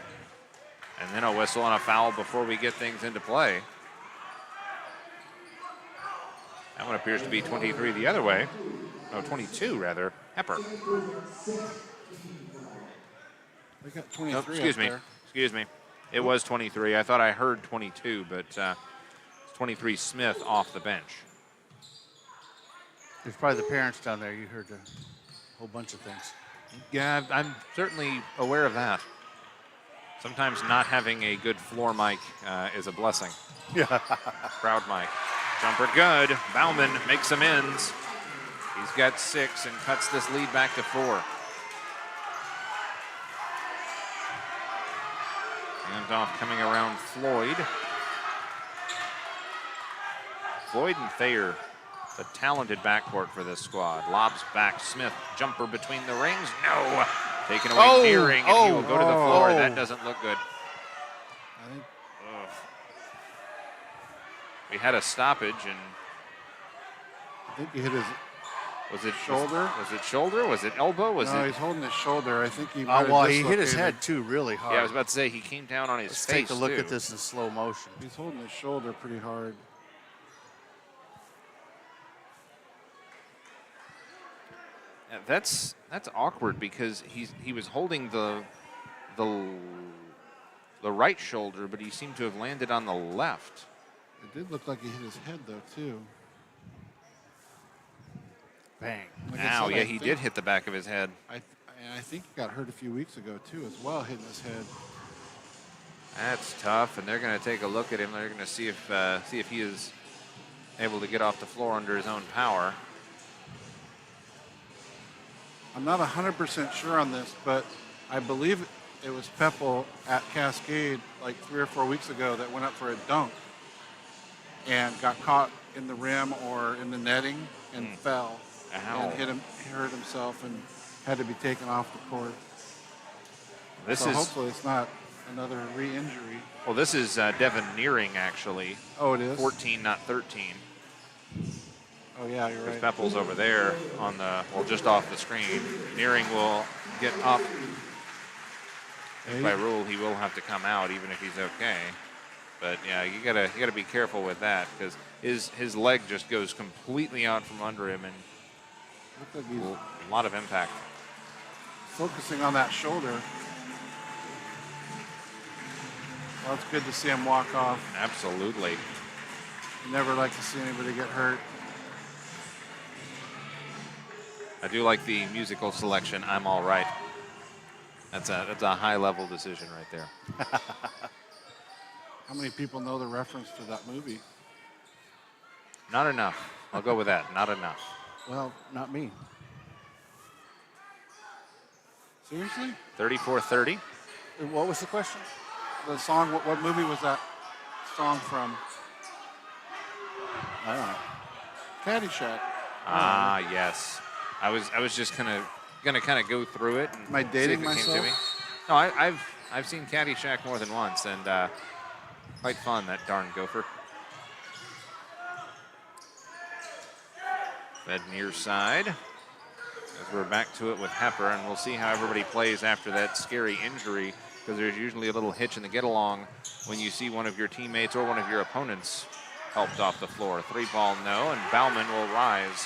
And then a whistle and a foul before we get things into play. That one appears to be 23 the other way. No, 22 rather. Hepper. We got 23 oh, excuse me. It was 23. I thought I heard 22, but it's 23 Smith off the bench. There's probably the parents down there. You heard a whole bunch of things. Yeah, I'm certainly aware of that. Sometimes not having a good floor mic is a blessing. Yeah. Crowd mic. Jumper good. Bauman makes amends. He's got 6 and cuts this lead back to 4. Handoff coming around Floyd. Floyd and Thayer, the talented backcourt for this squad. Lobs back, Smith, jumper between the rings. No! Taken away, nearing, and he will go to the floor. That doesn't look good. We had a stoppage, and I think he hit his was it shoulder. Was it shoulder? Was it elbow? Was no, it? he's holding his shoulder. I think he. Well, he hit his head too, really hard. Yeah, I was about to say he came down on his Let's face. take a look too. at this in slow motion. He's holding his shoulder pretty hard. Yeah, that's awkward because he was holding the right shoulder, but he seemed to have landed on the left. It did look like he hit his head though too. Bang! Like Now, I said, yeah, I he think- did hit the back of his head. I think he got hurt a few weeks ago too, as well, hitting his head. That's tough, and they're going to take a look at him. They're going to see if he is able to get off the floor under his own power. I'm not 100% sure on this, but I believe it was Peppel at Cascade like 3 or 4 weeks ago that went up for a dunk and got caught in the rim or in the netting and fell Ow. and hurt himself and had to be taken off the court. So hopefully it's not another re-injury. Well, this is Devin Nearing, actually. Oh, it is? 14, not 13. Oh, yeah, you're right. Peppel's over there on just off the screen. Nearing will get up. By rule, he will have to come out, even if he's okay. But yeah, you gotta be careful with that because his leg just goes completely out from under him, and Looked like he's a lot of impact. focusing on that shoulder. Well, it's good to see him walk off. Absolutely. You never like to see anybody get hurt. I do like the musical selection. I'm all right. That's a high level decision right there. How many people know the reference to that movie? Not enough. I'll go with that. Not enough. Well, not me. Seriously? 34-30. What was the question? The song, what movie was that song from? I don't know. Caddyshack. Ah, yes. I was just gonna go through it. And Am I dating see if it came to myself? me. No, I've seen Caddyshack more than once, and quite fun, that darn gopher. Fed near side. As we're back to it with Hepper, and we'll see how everybody plays after that scary injury, because there's usually a little hitch in the get-along when you see one of your teammates or one of your opponents helped off the floor. 3-ball no, and Bauman will rise.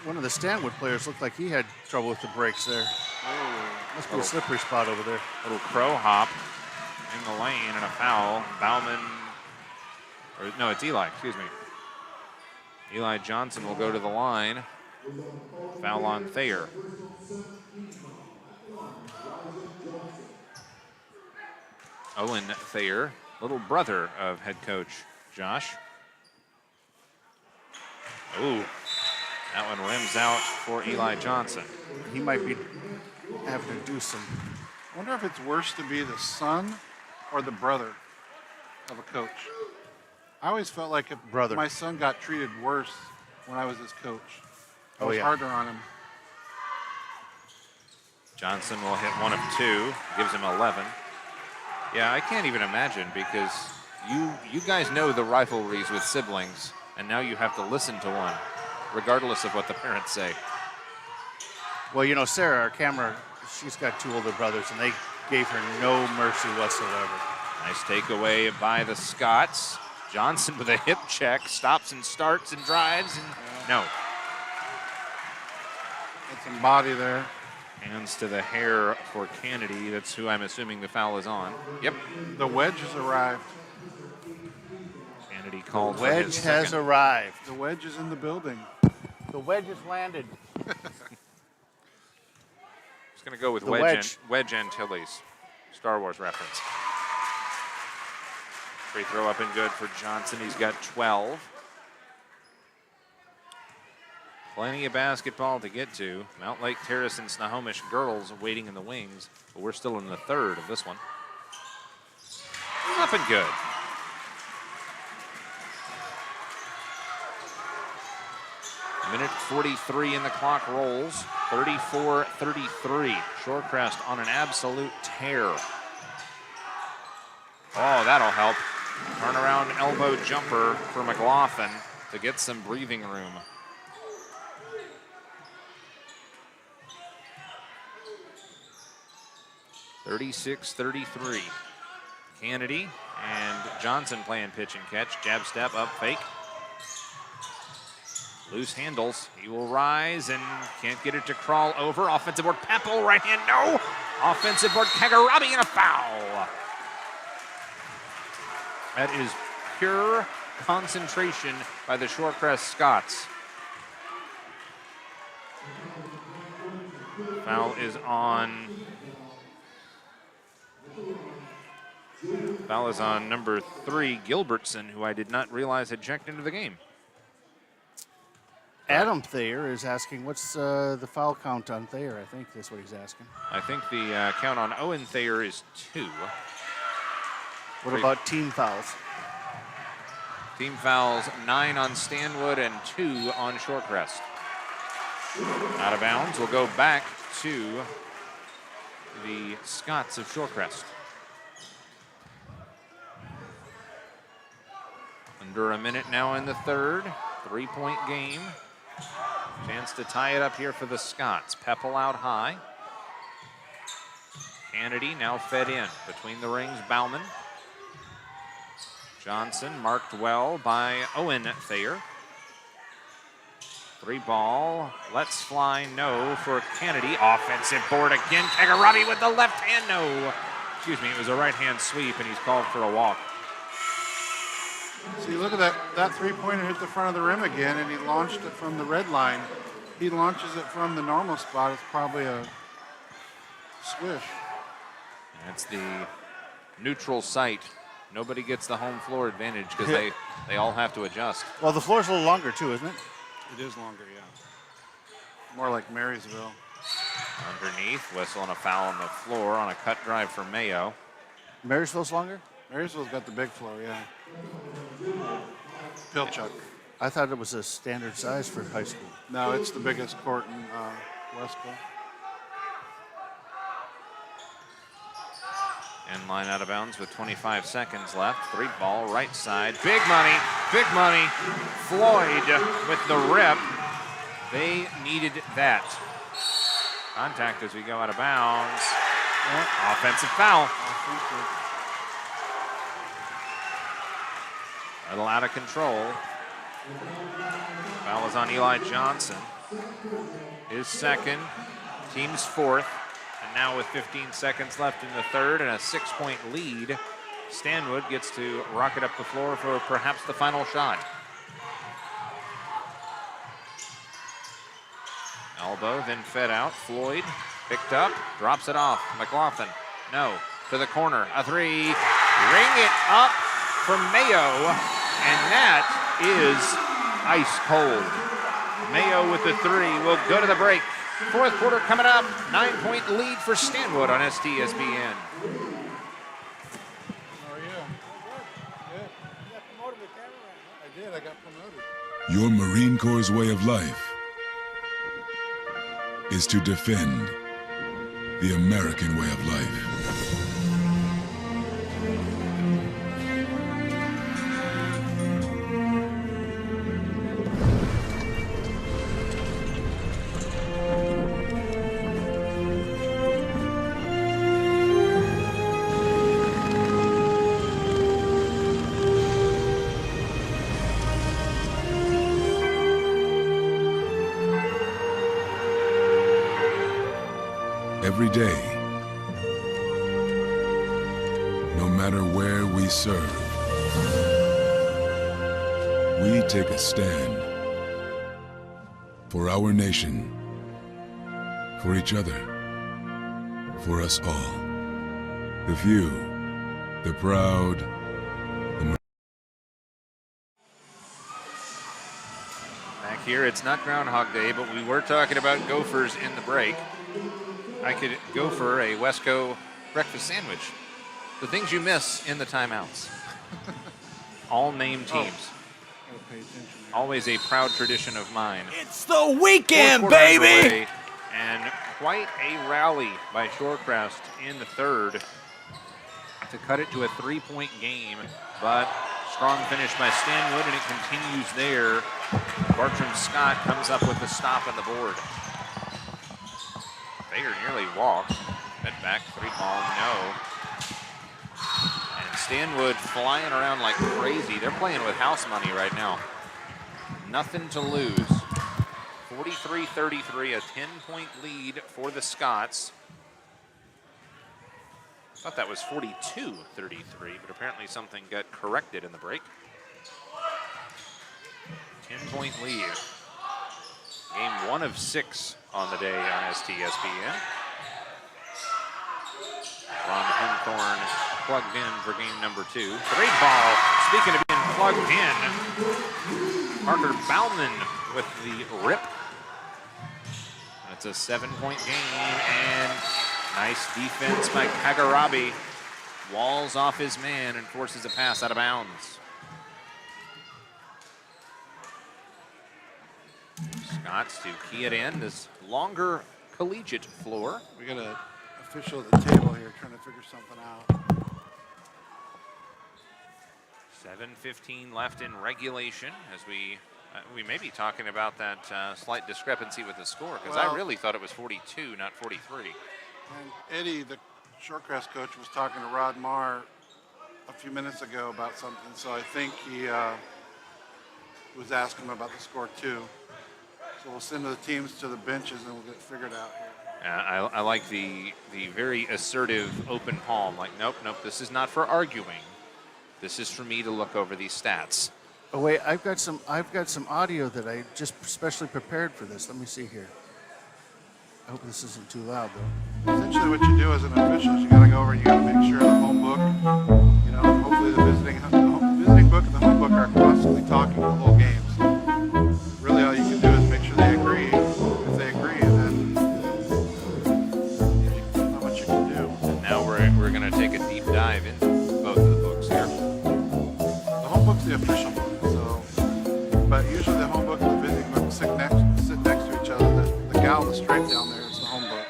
One of the Stanwood players looked like he had trouble with the brakes there. Must be a slippery spot over there. Little crow hop in the lane and a foul. Bauman, or no, it's Eli, excuse me. Eli Johnson will go to the line. Foul on Thayer. Owen Thayer, little brother of head coach Josh. Ooh, that one rims out for Eli Johnson. He might be having to do some. I wonder if it's worse to be the son or the brother of a coach. I always felt like if my son got treated worse when I was his coach, I was harder on him. Johnson will hit 1 of 2, gives him 11. Yeah, I can't even imagine, because you guys know the rivalries with siblings, and now you have to listen to one, regardless of what the parents say. Well, you know, Sarah, our camera, she's got 2 older brothers, and they gave her no mercy whatsoever. Nice takeaway by the Scots. Johnson with a hip check, stops and starts and drives, and no. Got some body there. Hands to the hair for Kennedy. That's who I'm assuming the foul is on. Yep. The wedge has arrived. Kennedy called The for his wedge has second. arrived. The wedge is in the building. The wedge has landed. Just going to go with The Wedge Antilles. Star Wars reference. Free throw up and good for Johnson. He's got 12. Plenty of basketball to get to. Mount Lake Terrace and Snohomish girls waiting in the wings, but we're still in the third of this one. Up and good. Minute 43 in the clock rolls. 34-33. Shorecrest on an absolute tear. Oh, that'll help. Turnaround elbow jumper for McLaughlin to get some breathing room. (36-33). Kennedy and Johnson playing pitch and catch. Jab step, up fake. Loose handles. He will rise and can't get it to crawl over. Offensive board, Pepple, right hand, no. Offensive board, Kagarabi, and a foul. That is pure concentration by the Shorecrest Scots. Foul is on number 3, Gilbertson, who I did not realize had checked into the game. Adam Thayer is asking, what's the foul count on Thayer? I think that's what he's asking. I think the count on Owen Thayer is 2. What about team fouls? Team fouls, 9 on Stanwood and 2 on Shorecrest. Out of bounds, will go back to the Scots of Shorecrest. Under a minute now in the third. 3-point game. Chance to tie it up here for the Scots. Pepple out high. Kennedy now fed in. Between the rings, Bauman. Johnson marked well by Owen Thayer. 3 ball. Let's fly, no for Kennedy. Offensive board again. Kagarabi with the left hand, no. Excuse me, it was a right hand sweep and he's called for a walk. See, look at that. That three-pointer hit the front of the rim again, and he launched it from the red line. He launches it from the normal spot. It's probably a swish. That's the neutral site. Nobody gets the home floor advantage because they all have to adjust. Well, the floor's a little longer too, isn't it? It is longer, yeah. More like Marysville. Underneath, whistle and a foul on the floor on a cut drive for Mayo. Marysville's longer? Marysville's got the big floor, yeah. Pilchuck. I thought it was a standard size for high school. No, it's the biggest court in Westville. End line out of bounds with 25 seconds left. 3 ball, right side. Big money, big money. Floyd with the rip. They needed that. Contact as we go out of bounds. Yep. Offensive foul. A little out of control. Foul is on Eli Johnson. His second, team's 4th. And now with 15 seconds left in the third and a 6-point lead, Stanwood gets to rocket up the floor for perhaps the final shot. Elbow, then fed out. Floyd picked up, drops it off. McLaughlin, no, to the corner. A 3, ring it up for Mayo. And that is ice cold. Mayo with the 3 will go to the break. 4th quarter coming up. 9-point lead for Stanwood on STSPN. How are you? Good. You got promoted to cameraman, huh? I did. I got promoted. Your Marine Corps' way of life is to defend the American way of life. Every day, no matter where we serve, we take a stand for our nation, for each other, for us all. The few, the proud, the... Back here, it's not Groundhog Day, but we were talking about Gophers in the break. I could go for a Wesco breakfast sandwich. The things you miss in the timeouts. All named teams. Always a proud tradition of mine. It's the weekend, baby! Underway, and quite a rally by Shorecrest in the third. to cut it to a 3-point game, but strong finish by Stanwood, and it continues there. Bartram Scott comes up with the stop on the board. Thayer nearly walked. Fed back, 3-ball, no. And Stanwood flying around like crazy. They're playing with house money right now. Nothing to lose. 43-33, a 10-point lead for the Scots. I thought that was 42-33, but apparently something got corrected in the break. 10-point lead. Game 1 of 6 on the day on STSPN. Ron Henthorn plugged in for game number 2. 3-ball, speaking of being plugged in, Parker Bauman with the rip. It's a 7-point game, and nice defense by Kagarabi. Walls off his man and forces a pass out of bounds. Scots to key it in, this longer collegiate floor. We got an official at the table here trying to figure something out. 7:15 left in regulation as we may be talking about that slight discrepancy with the score, because I really thought it was 42, not 43. And Eddie, the Shorecrest coach, was talking to Rod Marr a few minutes ago about something, so I think he was asking him about the score too. So we'll send the teams to the benches and we'll get it figured out here. I like the very assertive open palm, like, nope, this is not for arguing. This is for me to look over these stats. Oh wait, I've got some audio that I just specially prepared for this. Let me see here. I hope this isn't too loud though. Essentially what you do as an official is you gotta go over and you gotta make sure the home book, you know, hopefully the visiting book and the home book are constantly talking the whole game. So really all you can do is make sure they agree. If they agree, then not much you can do. And now we're gonna take a deep dive into both of the books here. The home book's the official book. But usually the home book and the visiting book sit next to each other. The gal with the stripe down there is the home book.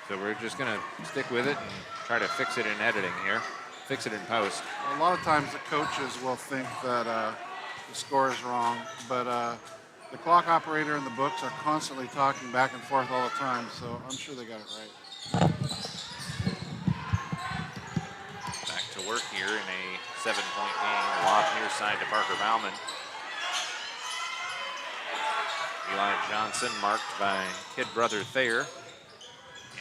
So we're just going to stick with it and try to fix it in editing here. Fix it in post. A lot of times the coaches will think that the score is wrong, but the clock operator and the books are constantly talking back and forth all the time, so I'm sure they got it right. Back to work here in a 7-point game. Lob near side to Parker Bauman. Eli Johnson marked by kid brother Thayer.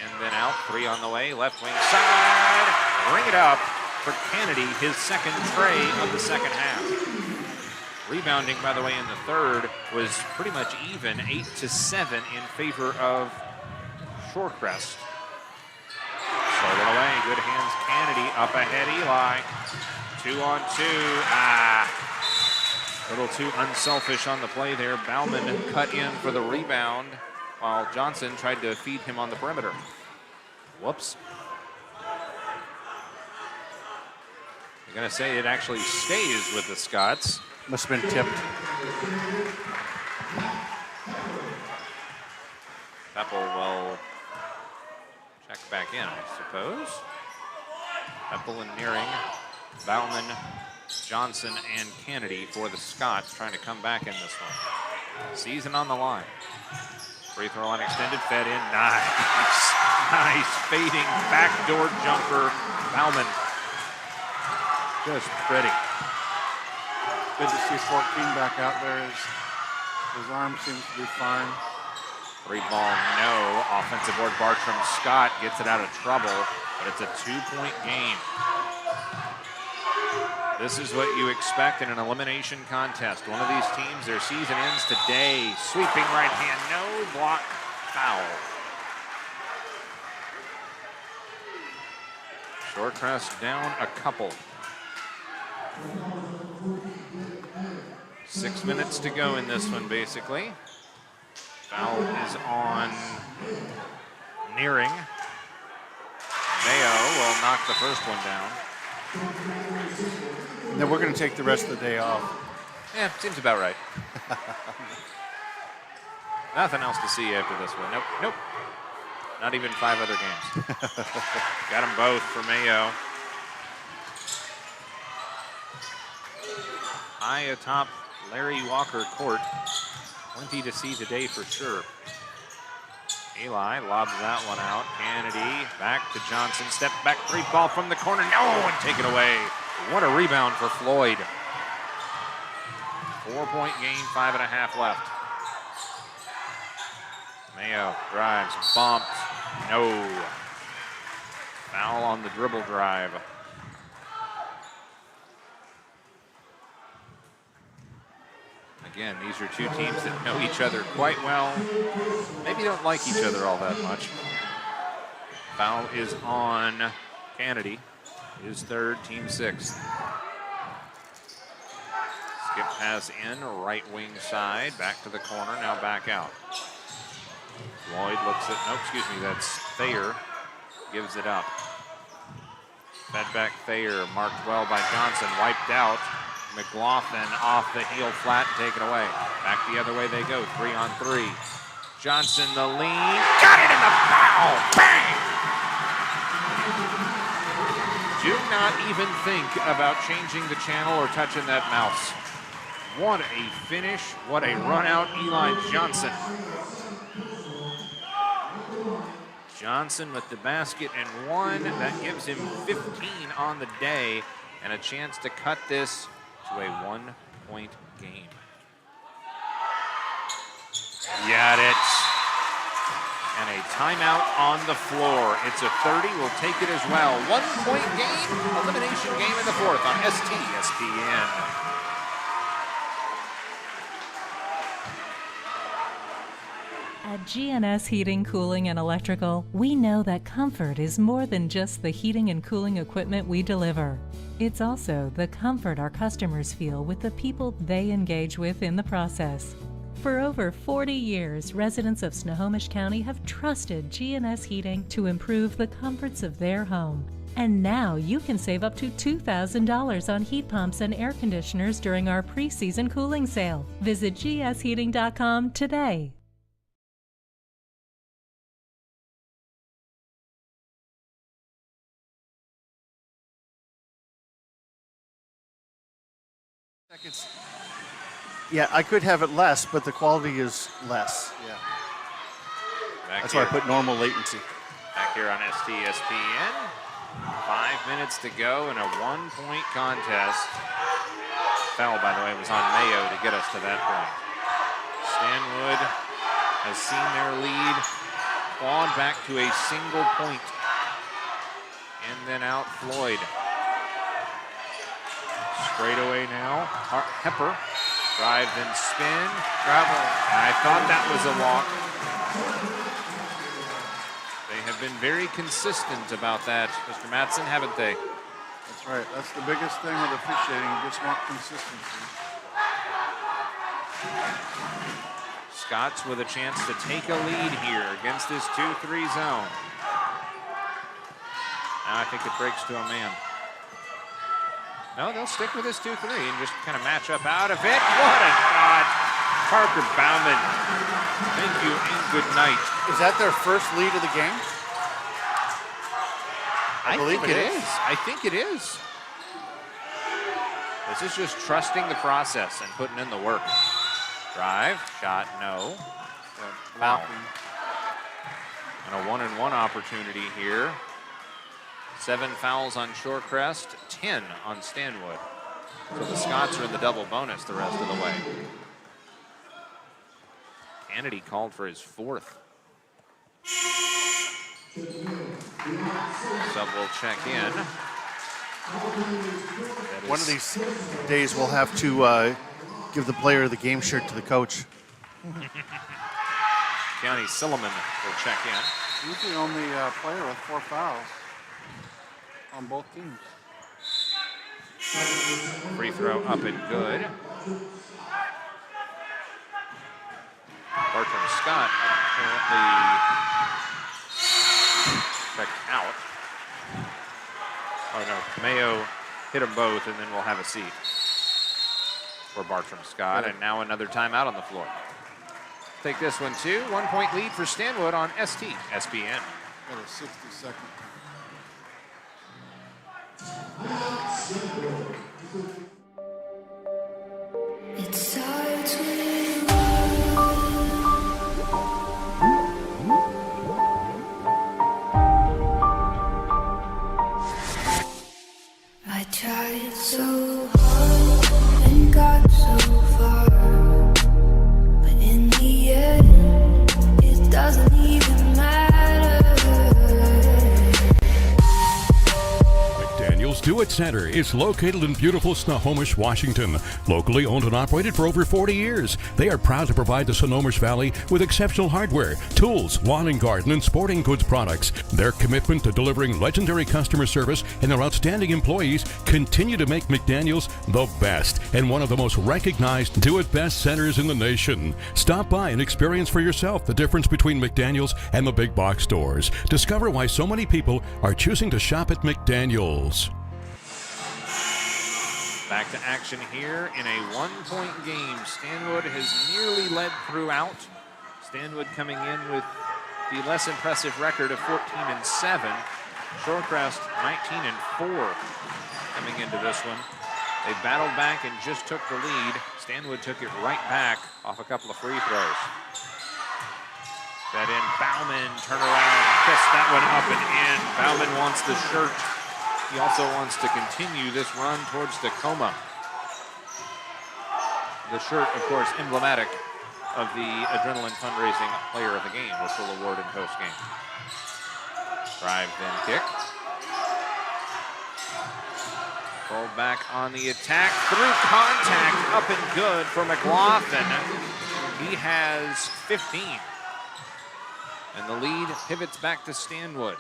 And then out, 3 on the way, left wing side. Bring it up for Kennedy, his second tray of the second half. Rebounding, by the way, in the third was pretty much even, 8-7 in favor of Shorecrest. Stolen away, good hands, Kennedy, up ahead, Eli. 2-on-2, a little too unselfish on the play there. Bauman cut in for the rebound while Johnson tried to feed him on the perimeter. Whoops. You're going to say it actually stays with the Scots. Must have been tipped. Peppel will check back in, I suppose. Peppel and Nearing, Bauman, Johnson, and Kennedy for the Scots trying to come back in this one. Season on the line. Free throw line extended, fed in, nice. Nice fading backdoor jumper, Bauman. Just pretty. Good to see 14 back out there. His arm seems to be fine. 3-ball, no. Offensive board, Bartram Scott gets it out of trouble, but it's a 2-point game. This is what you expect in an elimination contest. One of these teams, their season ends today. Sweeping right hand, no block, foul. Shorecrest down a couple. 6 minutes to go in this one, basically. Foul is on Nearing. Mayo will knock the first one down. And then we're going to take the rest of the day off. Yeah, seems about right. Nothing else to see after this one. Nope. Not even 5 other games. Got them both for Mayo. high atop Larry Walker Court. Plenty to see today for sure. Eli lobs that one out. Kennedy back to Johnson. Step back three ball from the corner. No, and take it away. What a rebound for Floyd. 4-point game, 5.5 left. Mayo drives, bumped. No. Foul on the dribble drive. Again, these are two teams that know each other quite well. Maybe don't like each other all that much. Foul is on Kennedy. His third, team sixth. Skip pass in, right wing side, back to the corner, now back out. Floyd looks at, no, excuse me, that's Thayer, gives it up. Fed back Thayer, marked well by Johnson, wiped out. McLaughlin off the heel flat and taken away. Back the other way they go, 3-on-3. Johnson the lead, got it in the foul, bang! Do not even think about changing the channel or touching that mouse. What a finish, what a run out, Eli Johnson. Johnson with the basket and one, that gives him 15 on the day and a chance to cut this to a 1-point game. Got it. And a timeout on the floor. It's a 30, we'll take it as well. 1-point game, elimination game in the fourth on STSPN. At GNS Heating, Cooling, and Electrical, we know that comfort is more than just the heating and cooling equipment we deliver. It's also the comfort our customers feel with the people they engage with in the process. For over 40 years, residents of Snohomish County have trusted GNS Heating to improve the comforts of their home. And now you can save up to $2,000 on heat pumps and air conditioners during our pre-season cooling sale. Visit gsheating.com today. Seconds. Yeah, I could have it less, but the quality is less. Yeah. That's why I put normal latency. Back here on STSPN. 5 minutes to go in a 1-point contest. Foul, by the way, was on Mayo to get us to that point. Stanwood has seen their lead clawed back to a single point. And then out Floyd. Straight away now. Hepper. Drive then spin. Travel. I thought that was a walk. They have been very consistent about that, Mr. Mattson, haven't they? That's right. That's the biggest thing with officiating. You just want consistency. Scots with a chance to take a lead here against this 2-3 zone. Now I think it breaks to a man. No, they'll stick with this 2-3 and just kind of match up out of it. What a shot. Parker Bauman. Thank you and good night. Is that their first lead of the game? I believe it is. I think it is. This is just trusting the process and putting in the work. Drive, shot, no. Foul. And a 1-and-1 opportunity here. 7 fouls on Shorecrest, 10 on Stanwood. So the Scots are in the double bonus the rest of the way. Kennedy called for his 4th. Sub will check in. One of these days we'll have to give the player the game shirt to the coach. County Silliman will check in. He's the only player with 4 fouls on both teams. Free throw up and good. Bartram Scott apparently checked out. Oh no, Mayo hit them both and then we'll have a seat for Bartram Scott. And now another timeout on the floor. Take this one too. 1-point lead for Stanwood on STSPN. Got a 60-second. I tried so hard and got so far, but in the end, it doesn't even matter. McDaniel's Do-It Center is located in beautiful Snohomish, Washington. Locally owned and operated for over 40 years, they are proud to provide the Snohomish Valley with exceptional hardware, tools, lawn and garden, and sporting goods products. Their commitment to delivering legendary customer service and their outstanding employees continue to make McDaniel's the best and one of the most recognized do-it-best centers in the nation. Stop by and experience for yourself the difference between McDaniel's and the big box stores. Discover why so many people are choosing to shop at McDaniel's. Back to action here in a one-point game. Stanwood has nearly led throughout. Stanwood coming in with the less impressive record of 14-7. Shorecrest 19-4 coming into this one. They battled back and just took the lead. Stanwood took it right back off a couple of free throws. That in, Bauman, turn around, fist that one up and in. Bauman wants the shirt. He also wants to continue this run towards Tacoma. The shirt, of course, emblematic of the Adrenaline Fundraising Player of the Game, which will award in post-game. Drive, then kick. Pulled back on the attack, through contact, up and good for McLaughlin. He has 15. And the lead pivots back to Stanwood.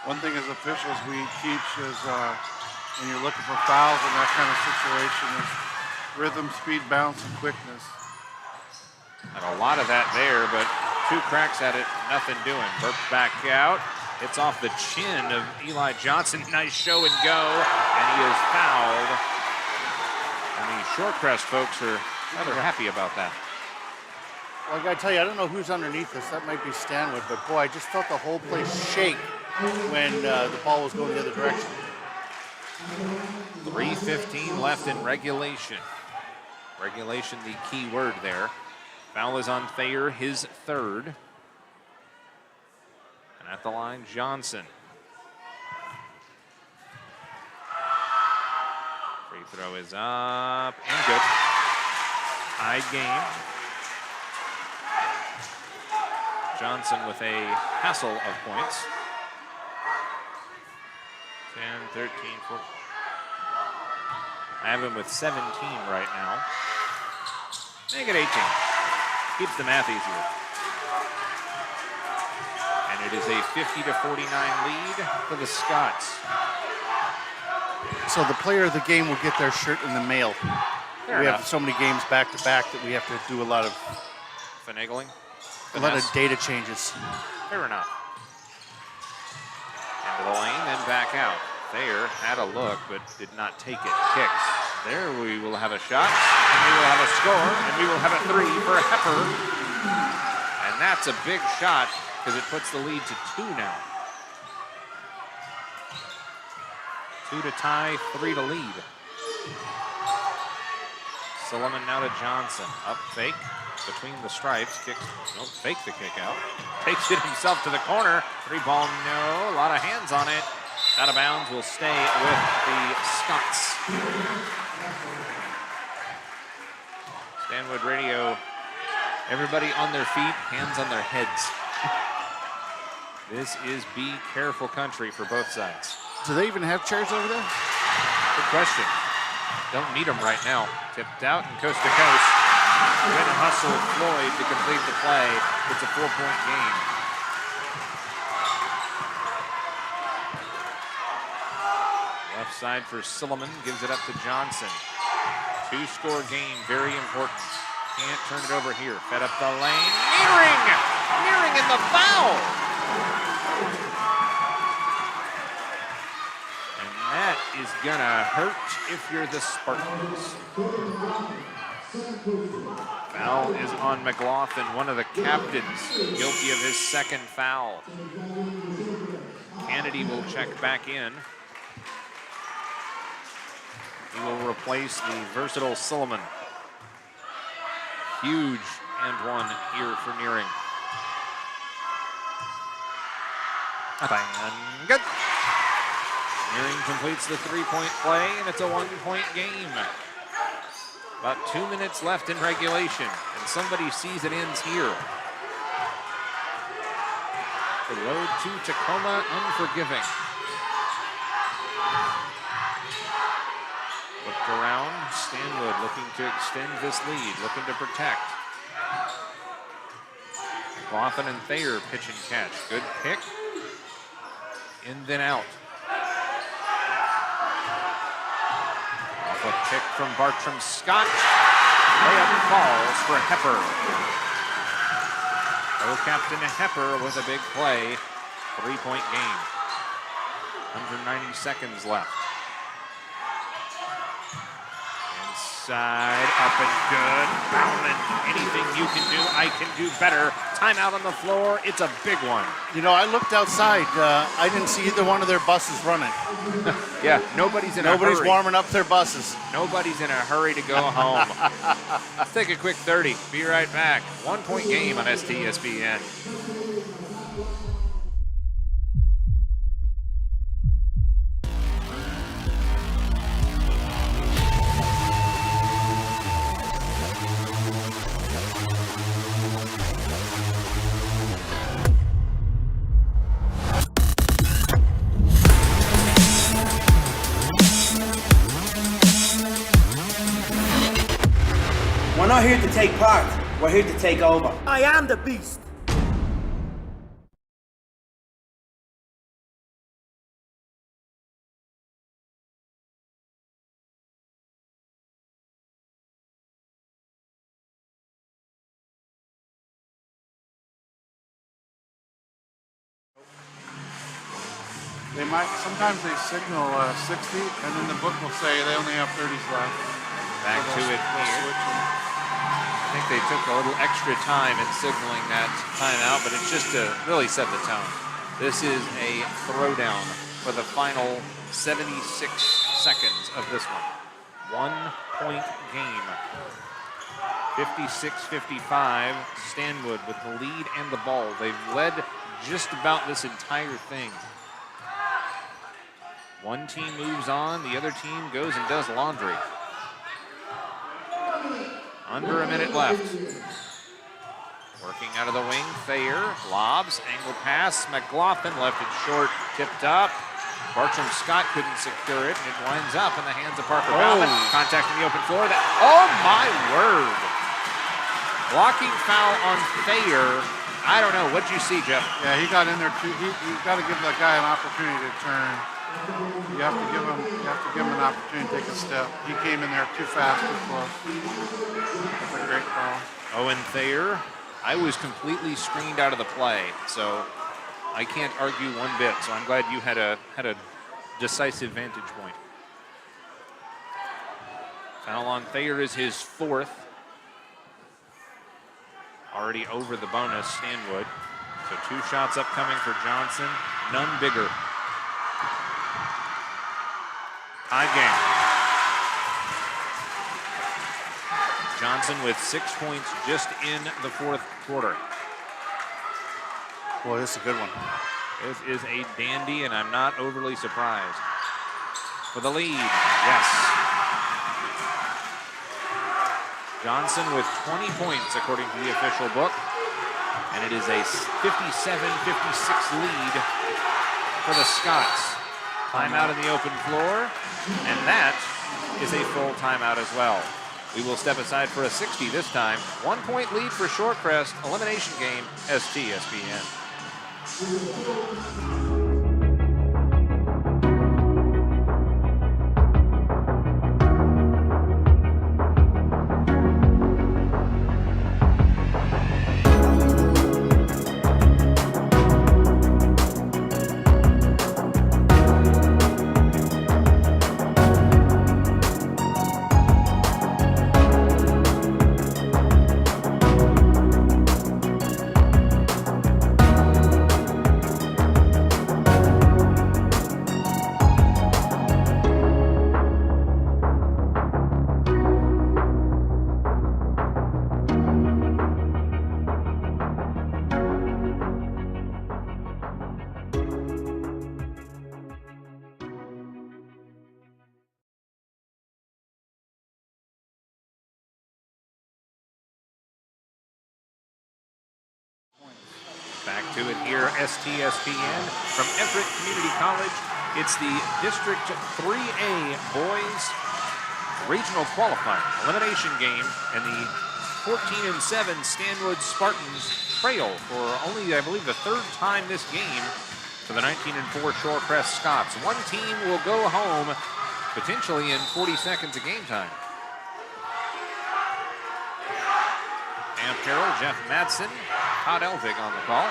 One thing as officials we teach is when you're looking for fouls in that kind of situation is rhythm, speed, bounce, and quickness. And a lot of that there, but two cracks at it, nothing doing. Burke back out. It's off the chin of Eli Johnson. Nice show and go, and he is fouled. And the Shorecrest folks are rather happy about that. Well, I gotta tell you, I don't know who's underneath this. That might be Stanwood, but boy, I just felt the whole place shake when the ball was going the other direction. 3:15 left in regulation. Regulation, the key word there. Foul is on Thayer, his third. And at the line, Johnson. Free throw is up and good. Tied game. Johnson with a hassle of points. 10, 13, 14. I have him with 17 right now. Make it 18. Keeps the math easier. And it is a 50-49 lead for the Scots. So the player of the game will get their shirt in the mail. Fair we enough. have so many games back to back that we have to do a lot of finagling. A lot of data changes. Fair enough. Into the lane, then back out. Thayer had a look, but did not take it. Kicks. There we will have a shot, and we will have a score, and we will have a three for Hepper. And that's a big shot, because it puts the lead to 2 now. 2 to tie, 3 to lead. Silliman now to Johnson. Up fake. Between the stripes, kicks, no, fake the kick out. Takes it himself to the corner. 3-ball, no, a lot of hands on it. Out of bounds, will stay with the Scots. Stanwood Radio, everybody on their feet, hands on their heads. This is be careful country for both sides. Do they even have chairs over there? Good question. Don't need them right now. Tipped out and coast to coast. Good hustle, Floyd, to complete the play. It's a 4-point game. Left side for Silliman, gives it up to Johnson. 2-score game, very important. Can't turn it over here. Fed up the lane. Nearing in the foul. And that is gonna hurt if you're the Spartans. Foul is on McLaughlin, one of the captains, guilty of his second foul. Kennedy will check back in. He will replace the versatile Silliman. Huge and one here for Nearing. And good. Nearing completes the three-point play, and it's a one-point game. About 2 minutes left in regulation, and somebody sees it ends here. The road to Tacoma, unforgiving. Looked around, Stanwood looking to extend this lead, looking to protect. Coffin and Thayer pitch and catch. Good pick. In then out. Off a pick from Bartram Scott. Layup falls for Hepper. Co-captain Hepper with a big play. 3-point game. 190 seconds left. Inside, up and good. Bauman, anything you can do, I can do better. Timeout on the floor, it's a big one. You know, I looked outside. I didn't see either one of their buses running. Yeah, nobody's in a hurry. Nobody's warming up their buses. Nobody's in a hurry to go home. Let's take a quick 30. Be right back. 1-point game on STSPN. We're not here to take part, we're here to take over. I am the beast. They might, sometimes they signal 60, and then the book will say they only have 30s left. Back to it here. I think they took a little extra time in signaling that timeout, but it's just to really set the tone. This is a throwdown for the final 76 seconds of this one. 1-point game. 56-55, Stanwood with the lead and the ball. They've led just about this entire thing. One team moves on, the other team goes and does laundry. Under a minute left. Working out of the wing, Thayer lobs, angle pass, McLaughlin left it short, tipped up. Bartram Scott couldn't secure it, and it winds up in the hands of Parker Bauman. Contact in the open floor. Oh my word! Blocking foul on Thayer. I don't know, what'd you see, Jeff? Yeah, he got in there too. You got to give that guy an opportunity to turn. You have to give him an opportunity to take a step. He came in there too fast, too close. That's a great call. Owen Thayer, I was completely screened out of the play, so I can't argue one bit. So I'm glad you had a decisive vantage point. Foul on Thayer is his fourth. Already over the bonus, Stanwood. So 2 shots upcoming for Johnson, none bigger. Tie game. Johnson with 6 points just in the fourth quarter. Boy, this is a good one. This is a dandy, and I'm not overly surprised. For the lead, yes. Johnson with 20 points, according to the official book. And it is a 57-56 lead for the Scots. Timeout in the open floor, and that is a full timeout as well. We will step aside for a 60 this time. 1-point lead for Shorecrest. Elimination game, STSPN. Back to it here, STSPN from Everett Community College. It's the District 3A Boys Regional Qualifier elimination game, and the 14-7 Stanwood Spartans trail for only, I believe, the third time this game for the 19-4 Shorecrest Scots. One team will go home potentially in 40 seconds of game time. Cam Carroll, Jeff Madsen, Todd Elvig on the call.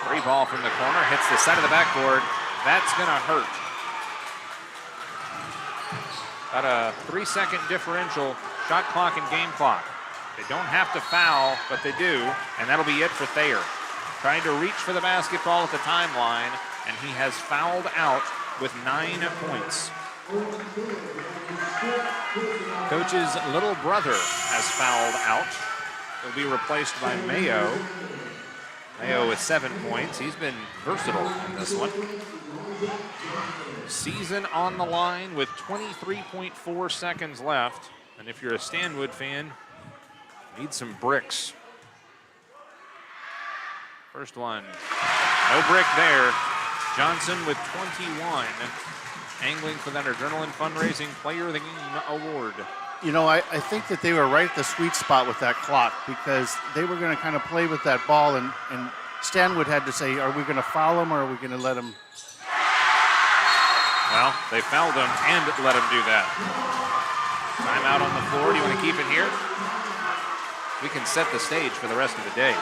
Free ball from the corner, hits the side of the backboard. That's gonna hurt. About a 3-second differential, shot clock and game clock. They don't have to foul, but they do, and that'll be it for Thayer. Trying to reach for the basketball at the timeline, and he has fouled out with 9 points. Coach's little brother has fouled out. He'll be replaced by Mayo. Mayo with 7 points. He's been versatile in this one. Season on the line with 23.4 seconds left. And if you're a Stanwood fan, need some bricks. First one, no brick there. Johnson with 21, angling for that Adrenaline Fundraising Player of the Game award. You know, I think that they were right at the sweet spot with that clock, because they were going to kind of play with that ball, and Stanwood had to say, are we going to foul him or are we going to let him? Well, they fouled him and let him do that. Timeout on the floor. Do you want to keep it here? We can set the stage for the rest of the day.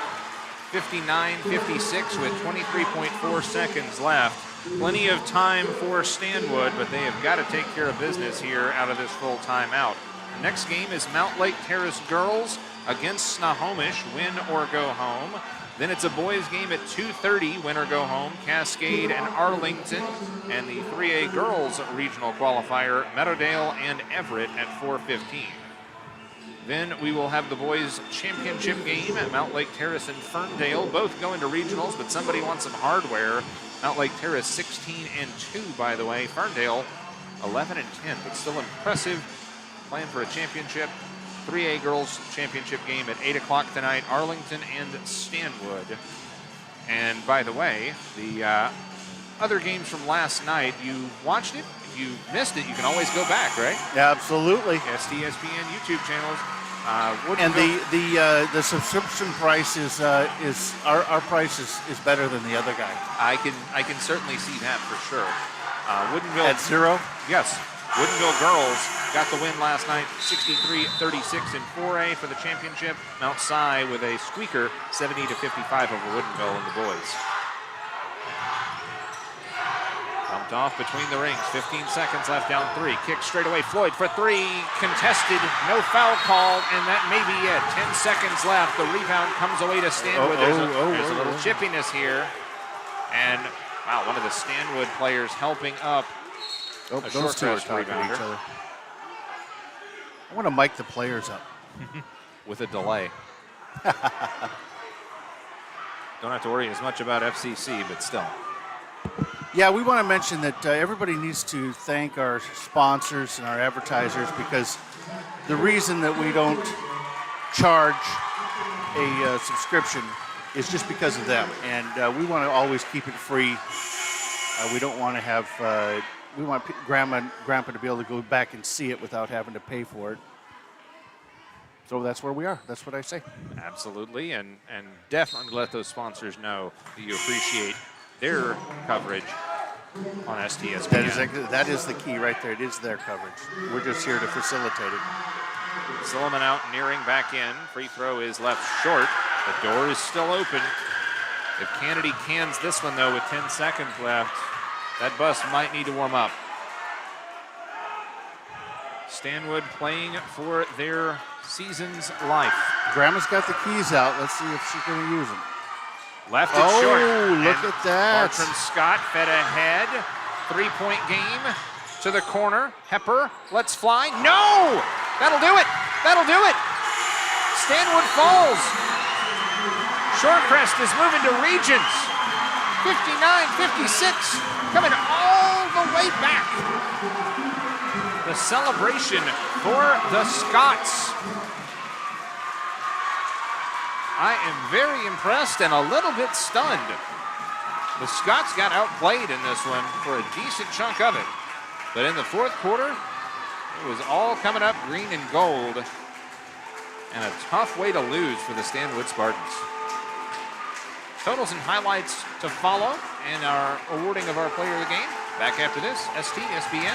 59-56 with 23.4 seconds left. Plenty of time for Stanwood, but they have got to take care of business here out of this full timeout. The next game is Mount Lake Terrace girls against Snohomish, win or go home. Then it's a boys game at 2:30, win or go home, Cascade and Arlington. And the 3A girls regional qualifier, Meadowdale and Everett at 4:15. Then we will have the boys championship game at Mount Lake Terrace and Ferndale, both going to regionals, but somebody wants some hardware. Mount Lake Terrace 16-2, by the way. Ferndale 11-10, but still impressive. Playing for a championship. 3A girls championship game at 8 o'clock tonight, Arlington and Stanwood. And by the way, the other games from last night, you watched it? If you missed it, you can always go back, right? Yeah, absolutely. STSPN YouTube channels. And the subscription price is our price is better than the other guy. I can certainly see that for sure. Woodinville at 0. Yes, Woodinville girls got the win last night, 63-36 in 4A for the championship. Mount Si with a squeaker, 70-55 over Woodinville and the boys. Bumped off between the rings, 15 seconds left, down 3. Kick straight away, Floyd for 3, contested, no foul called, and that may be it. 10 seconds left, the rebound comes away to Stanwood. There's a little chippiness here. And, wow, one of the Stanwood players helping up a those two are talking to each other. I want to mic the players up. With a delay. Don't have to worry as much about FCC, but still. Yeah, we want to mention that everybody needs to thank our sponsors and our advertisers, because the reason that we don't charge a subscription is just because of them. And we want to always keep it free. We don't want to have, we want Grandma and Grandpa to be able to go back and see it without having to pay for it. So that's where we are. That's what I say. Absolutely, and definitely let those sponsors know that you appreciate their coverage on STSPN. That is the key right there. It is their coverage. We're just here to facilitate it. Silliman out, nearing back in. Free throw is left short. The door is still open. If Kennedy cans this one, though, with 10 seconds left, that bus might need to warm up. Stanwood playing for their season's life. Grandma's got the keys out. Let's see if she's going to use them. Left it short. Oh, look at that. Bartram Scott fed ahead. 3-point game to the corner. Hepper, let's fly. No! That'll do it. That'll do it. Stanwood falls. Shorecrest is moving to regions. 59-56. Coming all the way back. The celebration for the Scots. I am very impressed and a little bit stunned. The Scots got outplayed in this one for a decent chunk of it. But in the fourth quarter, it was all coming up green and gold. And a tough way to lose for the Stanwood Spartans. Totals and highlights to follow and our awarding of our player of the game. Back after this, STSPN.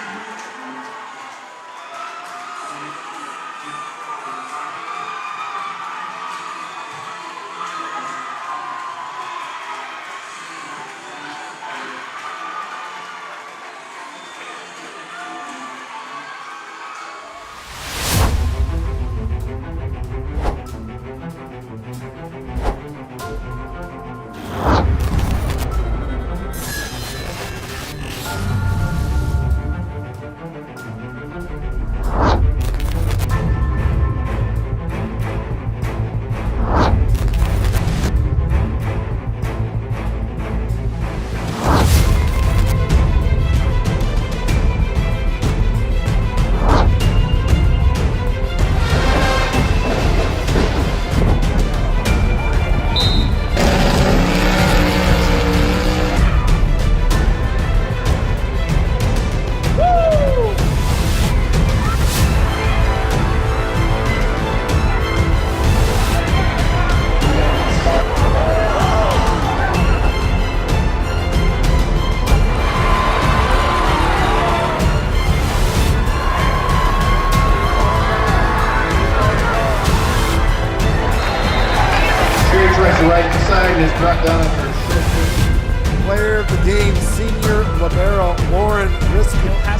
Right beside is brought down for assistant player of the game, senior libero Lauren Riskin.